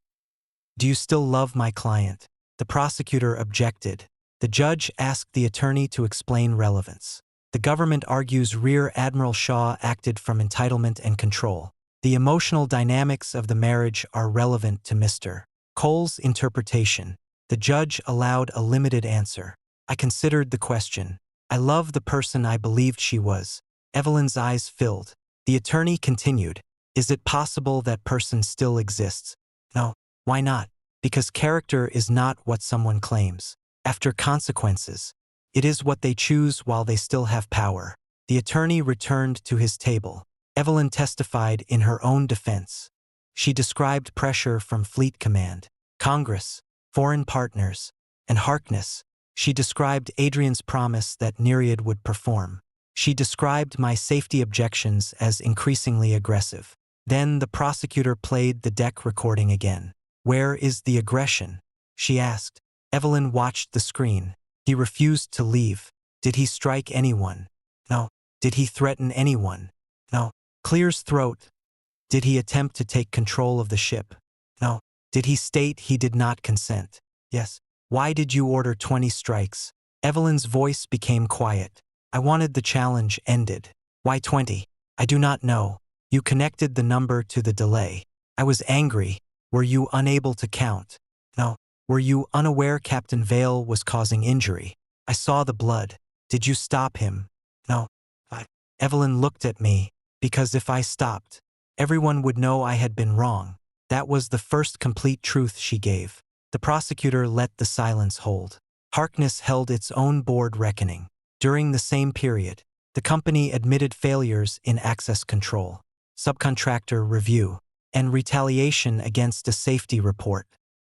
do you still love my client? The prosecutor objected. The judge asked the attorney to explain relevance. The government argues Rear Admiral Shaw acted from entitlement and control. The emotional dynamics of the marriage are relevant to Mr. Cole's interpretation. The judge allowed a limited answer. I considered the question. I love the person I believed she was. Evelyn's eyes filled. The attorney continued. Is it possible that person still exists? No. Why not? Because character is not what someone claims. After consequences, it is what they choose while they still have power. The attorney returned to his table. Evelyn testified in her own defense. She described pressure from Fleet Command, Congress, foreign partners, and Harkness. She described Adrian's promise that Nereid would perform. She described my safety objections as increasingly aggressive. Then the prosecutor played the deck recording again. Where is the aggression? She asked. Evelyn watched the screen. He refused to leave. Did he strike anyone? No. Did he threaten anyone? No. Clear's throat. Did he attempt to take control of the ship? No. Did he state he did not consent? Yes. Why did you order 20 strikes? Evelyn's voice became quiet. I wanted the challenge ended. Why 20? I do not know. You connected the number to the delay. I was angry. Were you unable to count? No. Were you unaware Captain Vale was causing injury? I saw the blood. Did you stop him? No. Evelyn looked at me, because if I stopped, everyone would know I had been wrong. That was the first complete truth she gave. The prosecutor let the silence hold. Harkness held its own board reckoning. During the same period, the company admitted failures in access control, subcontractor review, and retaliation against a safety report.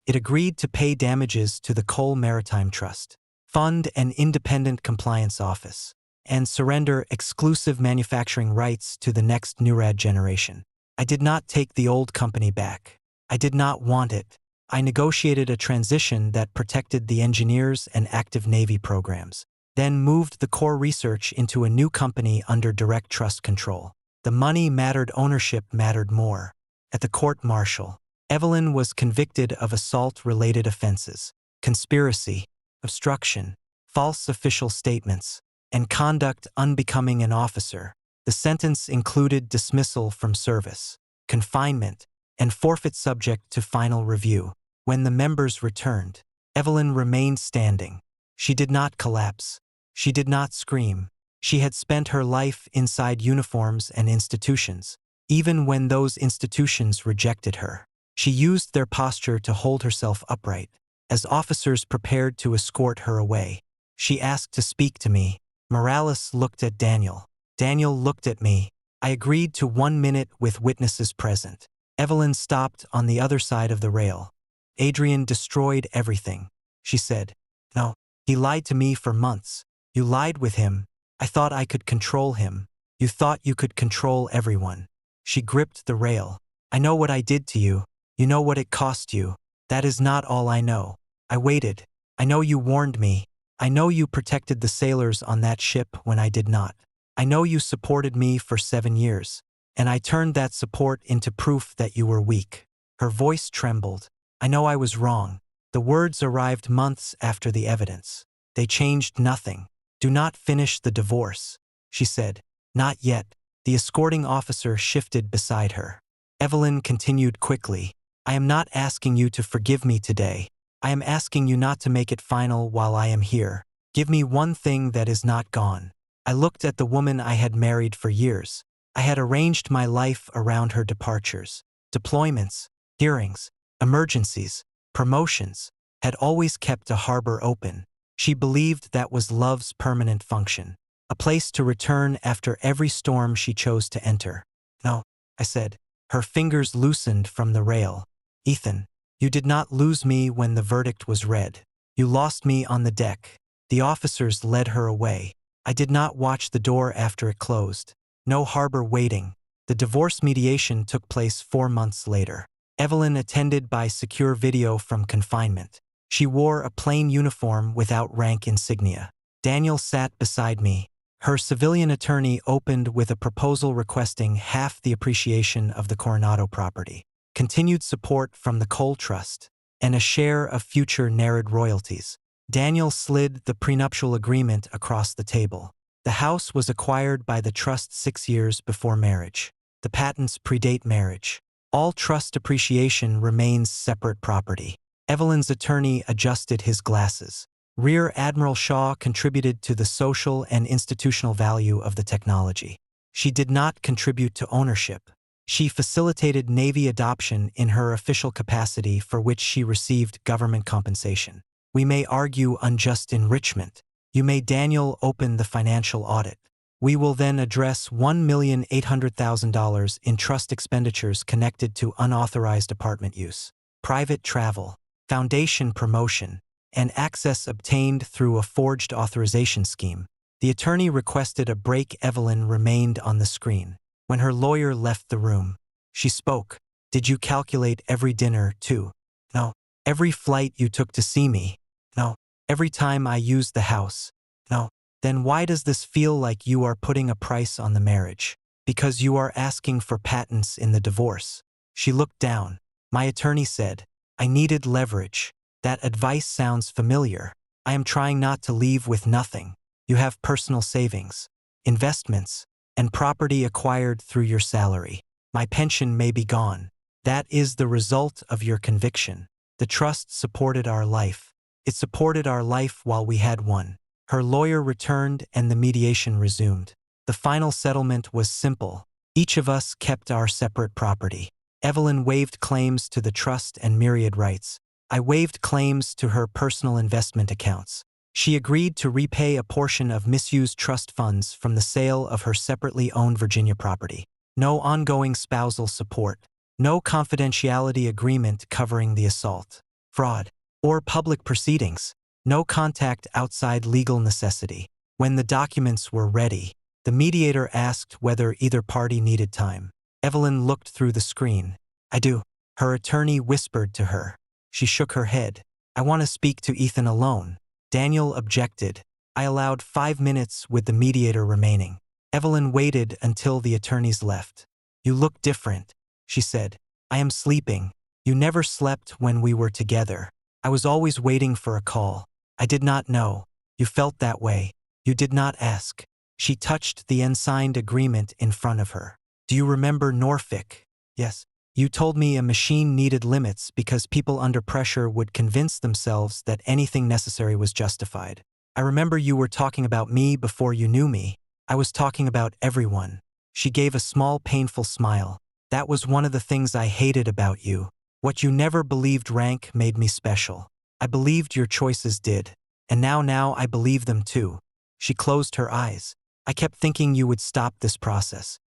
It agreed to pay damages to the Cole Maritime Trust, fund an independent compliance office, and surrender exclusive manufacturing rights to the next NURAD generation. I did not take the old company back. I did not want it. I negotiated a transition that protected the engineers and active Navy programs, then moved the core research into a new company under direct trust control. The money mattered, ownership mattered more. At the court-martial, Evelyn was convicted of assault-related offenses, conspiracy, obstruction, false official statements, and conduct unbecoming an officer. The sentence included dismissal from service, confinement, and forfeit subject to final review. When the members returned, Evelyn remained standing. She did not collapse. She did not scream. She had spent her life inside uniforms and institutions, even when those institutions rejected her. She used their posture to hold herself upright. As officers prepared to escort her away, she asked to speak to me. Morales looked at Daniel. Daniel looked at me. I agreed to 1 minute with witnesses present. Evelyn stopped on the other side of the rail. Adrian destroyed everything, she said. No, he lied to me for months. You lied with him. I thought I could control him. You thought you could control everyone. She gripped the rail. I know what I did to you. You know what it cost you. That is not all I know. I waited. I know you warned me. I know you protected the sailors on that ship when I did not. I know you supported me for 7 years, and I turned that support into proof that you were weak. Her voice trembled. I know I was wrong. The words arrived months after the evidence. They changed nothing. Do not finish the divorce, she said. Not yet. The escorting officer shifted beside her. Evelyn continued quickly. I am not asking you to forgive me today. I am asking you not to make it final while I am here. Give me one thing that is not gone. I looked at the woman I had married for years. I had arranged my life around her departures, deployments, hearings, emergencies, promotions, had always kept a harbor open. She believed that was love's permanent function, a place to return after every storm she chose to enter. No, I said. Her fingers loosened from the rail. Ethan, you did not lose me when the verdict was read. You lost me on the deck. The officers led her away. I did not watch the door after it closed. No harbor waiting. The divorce mediation took place 4 months later. Evelyn attended by secure video from confinement. She wore a plain uniform without rank insignia. Daniel sat beside me. Her civilian attorney opened with a proposal requesting half the appreciation of the Coronado property, continued support from the Coal Trust, and a share of future Nerid royalties. Daniel slid the prenuptial agreement across the table. The house was acquired by the trust 6 years before marriage. The patents predate marriage. All trust appreciation remains separate property. Evelyn's attorney adjusted his glasses. Rear Admiral Shaw contributed to the social and institutional value of the technology. She did not contribute to ownership. She facilitated Navy adoption in her official capacity for which she received government compensation. We may argue unjust enrichment. You may Daniel open the financial audit. We will then address $1,800,000 in trust expenditures connected to unauthorized apartment use, private travel, foundation promotion, and access obtained through a forged authorization scheme. The attorney requested a break. Evelyn remained on the screen. When her lawyer left the room, she spoke. Did you calculate every dinner, too? No. Every flight you took to see me? No. Every time I used the house? No. Then why does this feel like you are putting a price on the marriage? Because you are asking for patents in the divorce. She looked down. My attorney said, I needed leverage. That advice sounds familiar. I am trying not to leave with nothing. You have personal savings, investments, and property acquired through your salary. My pension may be gone. That is the result of your conviction. The trust supported our life. It supported our life while we had one. Her lawyer returned and the mediation resumed. The final settlement was simple. Each of us kept our separate property. Evelyn waived claims to the trust and myriad rights. I waived claims to her personal investment accounts. She agreed to repay a portion of misused trust funds from the sale of her separately owned Virginia property. No ongoing spousal support. No confidentiality agreement covering the assault, fraud, or public proceedings. No contact outside legal necessity. When the documents were ready, the mediator asked whether either party needed time. Evelyn looked through the screen. I do. Her attorney whispered to her. She shook her head. I want to speak to Ethan alone. Daniel objected. I allowed 5 minutes with the mediator remaining. Evelyn waited until the attorneys left. You look different, she said. I am sleeping. You never slept when we were together. I was always waiting for a call. I did not know. You felt that way. You did not ask. She touched the unsigned agreement in front of her. Do you remember Norfolk? Yes. You told me a machine needed limits because people under pressure would convince themselves that anything necessary was justified. I remember you were talking about me before you knew me. I was talking about everyone. She gave a small, painful smile. That was one of the things I hated about you. What you never believed rank made me special. I believed your choices did. And now I believe them too. She closed her eyes. I kept thinking you would stop this process.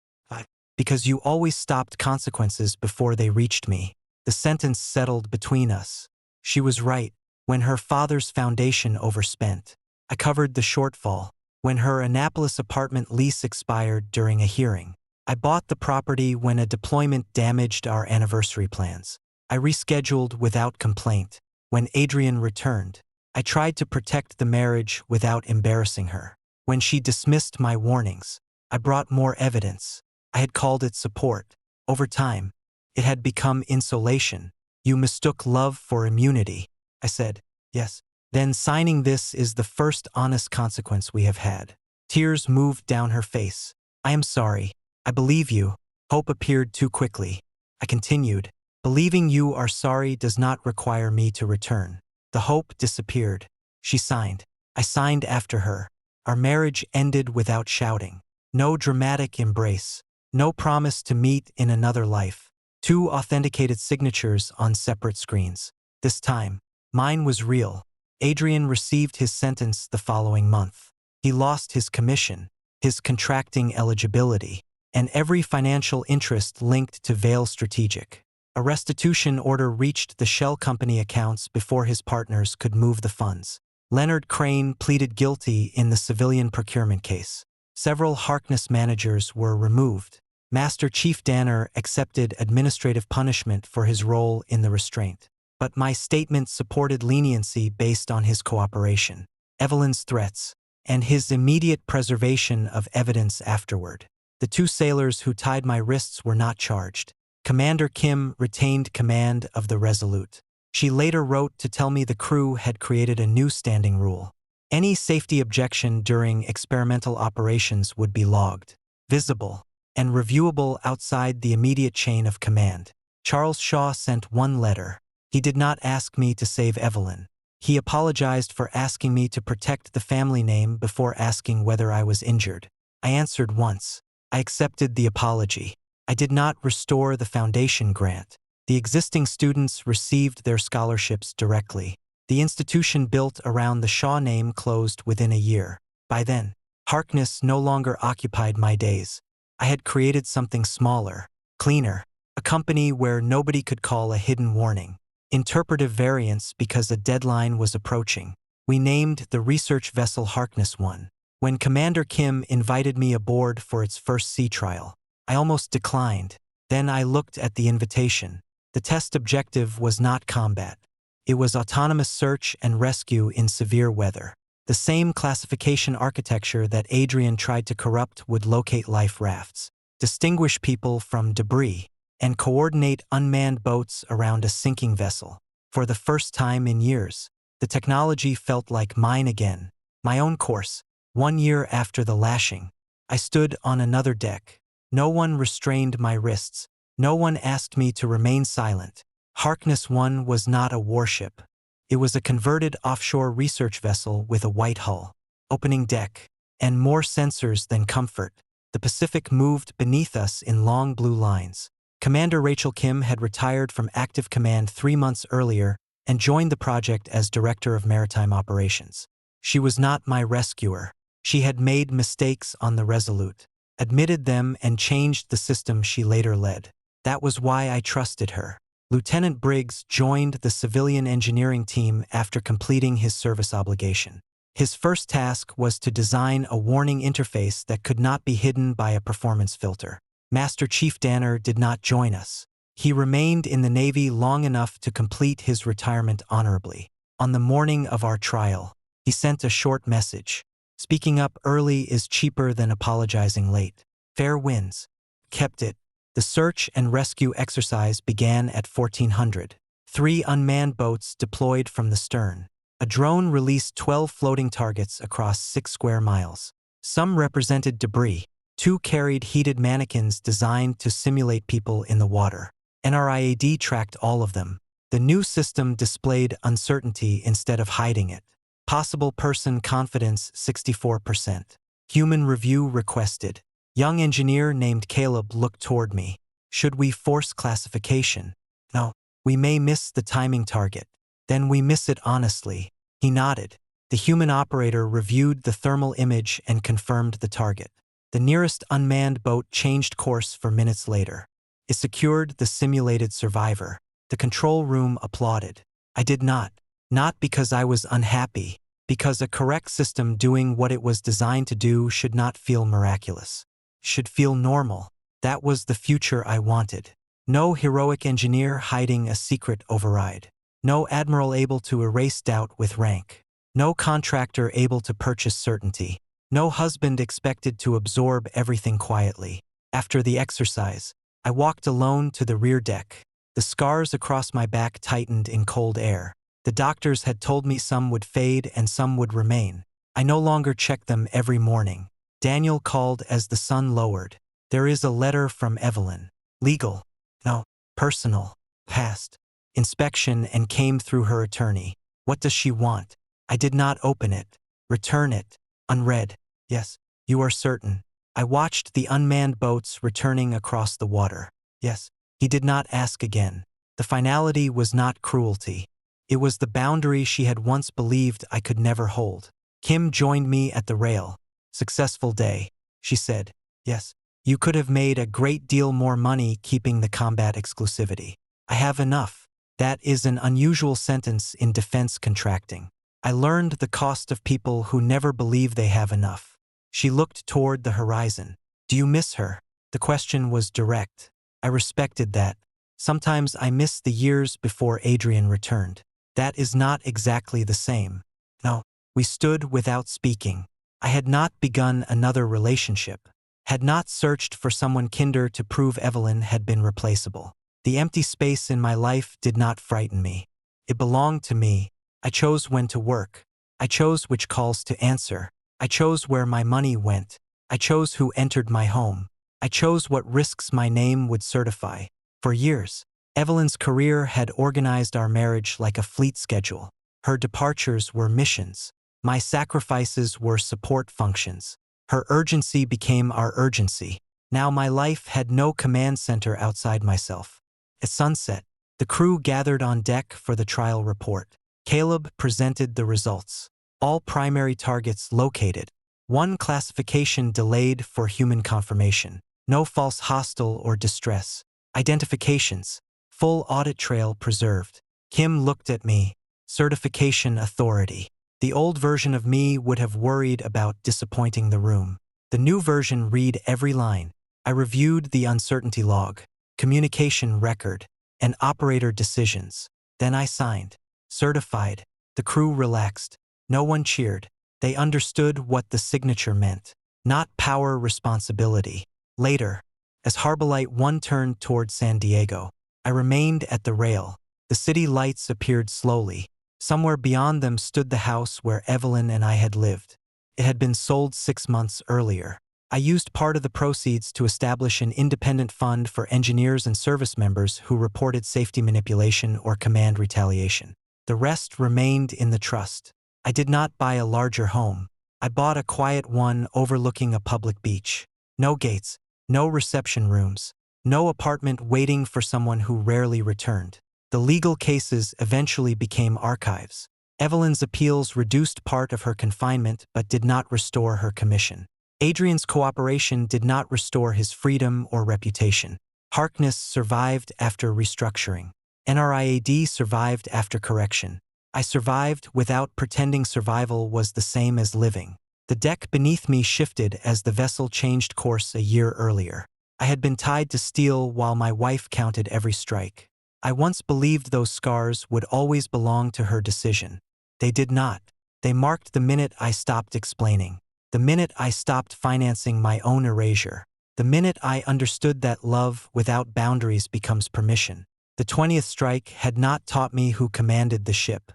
Because you always stopped consequences before they reached me. The sentence settled between us. She was right. When her father's foundation overspent, I covered the shortfall. When her Annapolis apartment lease expired during a hearing, I bought the property when a deployment damaged our anniversary plans. I rescheduled without complaint. When Adrian returned, I tried to protect the marriage without embarrassing her. When she dismissed my warnings, I brought more evidence. I had called it support. Over time, it had become insulation. You mistook love for immunity. I said, yes. Then signing this is the first honest consequence we have had. Tears moved down her face. I am sorry. I believe you. Hope appeared too quickly. I continued. Believing you are sorry does not require me to return. The hope disappeared. She signed. I signed after her. Our marriage ended without shouting. No dramatic embrace. No promise to meet in another life. 2 authenticated signatures on separate screens. This time, mine was real. Adrian received his sentence the following month. He lost his commission, his contracting eligibility, and every financial interest linked to Vail Strategic. A restitution order reached the shell company accounts before his partners could move the funds. Leonard Crane pleaded guilty in the civilian procurement case. Several Harkness managers were removed. Master Chief Danner accepted administrative punishment for his role in the restraint. But my statement supported leniency based on his cooperation, Evelyn's threats, and his immediate preservation of evidence afterward. The 2 sailors who tied my wrists were not charged. Commander Kim retained command of the Resolute. She later wrote to tell me the crew had created a new standing rule. Any safety objection during experimental operations would be logged, visible, and reviewable outside the immediate chain of command. Charles Shaw sent one letter. He did not ask me to save Evelyn. He apologized for asking me to protect the family name before asking whether I was injured. I answered once. I accepted the apology. I did not restore the foundation grant. The existing students received their scholarships directly. The institution built around the Shaw name closed within a year. By then, Harkness no longer occupied my days. I had created something smaller, cleaner, a company where nobody could call a hidden warning. Interpretive variance because a deadline was approaching. We named the research vessel Harkness 1. When Commander Kim invited me aboard for its first sea trial, I almost declined. Then I looked at the invitation. The test objective was not combat. It was autonomous search and rescue in severe weather. The same classification architecture that Adrian tried to corrupt would locate life rafts, distinguish people from debris, and coordinate unmanned boats around a sinking vessel. For the first time in years, the technology felt like mine again. My own course. 1 year after the lashing, I stood on another deck. No one restrained my wrists. No one asked me to remain silent. Harkness 1 was not a warship. It was a converted offshore research vessel with a white hull, opening deck, and more sensors than comfort. The Pacific moved beneath us in long blue lines. Commander Rachel Kim had retired from active command 3 months earlier and joined the project as Director of Maritime Operations. She was not my rescuer. She had made mistakes on the Resolute, admitted them, and changed the system she later led. That was why I trusted her. Lieutenant Briggs joined the civilian engineering team after completing his service obligation. His first task was to design a warning interface that could not be hidden by a performance filter. Master Chief Danner did not join us. He remained in the Navy long enough to complete his retirement honorably. On the morning of our trial, he sent a short message. Speaking up early is cheaper than apologizing late. Fair winds. Kept it. The search and rescue exercise began at 1400. 3 unmanned boats deployed from the stern. A drone released 12 floating targets across 6 square miles. Some represented debris. 2 carried heated mannequins designed to simulate people in the water. NRIAD tracked all of them. The new system displayed uncertainty instead of hiding it. Possible person confidence 64%. Human review requested. Young engineer named Caleb looked toward me. Should we force classification? No. We may miss the timing target. Then we miss it honestly. He nodded. The human operator reviewed the thermal image and confirmed the target. The nearest unmanned boat changed course for minutes later. It secured the simulated survivor. The control room applauded. I did not. Not because I was unhappy, because a correct system doing what it was designed to do should not feel miraculous. Should feel normal. That was the future I wanted. No heroic engineer hiding a secret override. No admiral able to erase doubt with rank. No contractor able to purchase certainty. No husband expected to absorb everything quietly. After the exercise, I walked alone to the rear deck. The scars across my back tightened in cold air. The doctors had told me some would fade and some would remain. I no longer checked them every morning. Daniel called as the sun lowered. There is a letter from Evelyn. Legal. No. Personal. Past. Inspection and came through her attorney. What does she want? I did not open it. Return it. Unread. Yes. You are certain. I watched the unmanned boats returning across the water. Yes. He did not ask again. The finality was not cruelty. It was the boundary she had once believed I could never hold. Kim joined me at the rail. Successful day, she said. Yes. You could have made a great deal more money keeping the combat exclusivity. I have enough. That is an unusual sentence in defense contracting. I learned the cost of people who never believe they have enough. She looked toward the horizon. Do you miss her? The question was direct. I respected that. Sometimes I miss the years before Adrian returned. That is not exactly the same. No. We stood without speaking. I had not begun another relationship. Had not searched for someone kinder to prove Evelyn had been replaceable. The empty space in my life did not frighten me. It belonged to me. I chose when to work. I chose which calls to answer. I chose where my money went. I chose who entered my home. I chose what risks my name would certify. For years, Evelyn's career had organized our marriage like a fleet schedule. Her departures were missions. My sacrifices were support functions. Her urgency became our urgency. Now my life had no command center outside myself. At sunset, the crew gathered on deck for the trial report. Caleb presented the results. All primary targets located. One classification delayed for human confirmation. No false hostile or distress. Identifications. Full audit trail preserved. Kim looked at me. Certification authority. The old version of me would have worried about disappointing the room. The new version read every line. I reviewed the uncertainty log, communication record, and operator decisions. Then I signed. Certified. The crew relaxed. No one cheered. They understood what the signature meant. Not power responsibility. Later, as Harbolite 1 turned toward San Diego, I remained at the rail. The city lights appeared slowly. Somewhere beyond them stood the house where Evelyn and I had lived. It had been sold 6 months earlier. I used part of the proceeds to establish an independent fund for engineers and service members who reported safety manipulation or command retaliation. The rest remained in the trust. I did not buy a larger home. I bought a quiet one overlooking a public beach. No gates, no reception rooms, no apartment waiting for someone who rarely returned. The legal cases eventually became archives. Evelyn's appeals reduced part of her confinement but did not restore her commission. Adrian's cooperation did not restore his freedom or reputation. Harkness survived after restructuring. NRIAD survived after correction. I survived without pretending survival was the same as living. The deck beneath me shifted as the vessel changed course a year earlier. I had been tied to steel while my wife counted every strike. I once believed those scars would always belong to her decision. They did not. They marked the minute I stopped explaining. The minute I stopped financing my own erasure. The minute I understood that love without boundaries becomes permission. The 20th strike had not taught me who commanded the ship.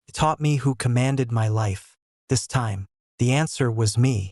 It taught me who commanded my life. This time, the answer was me.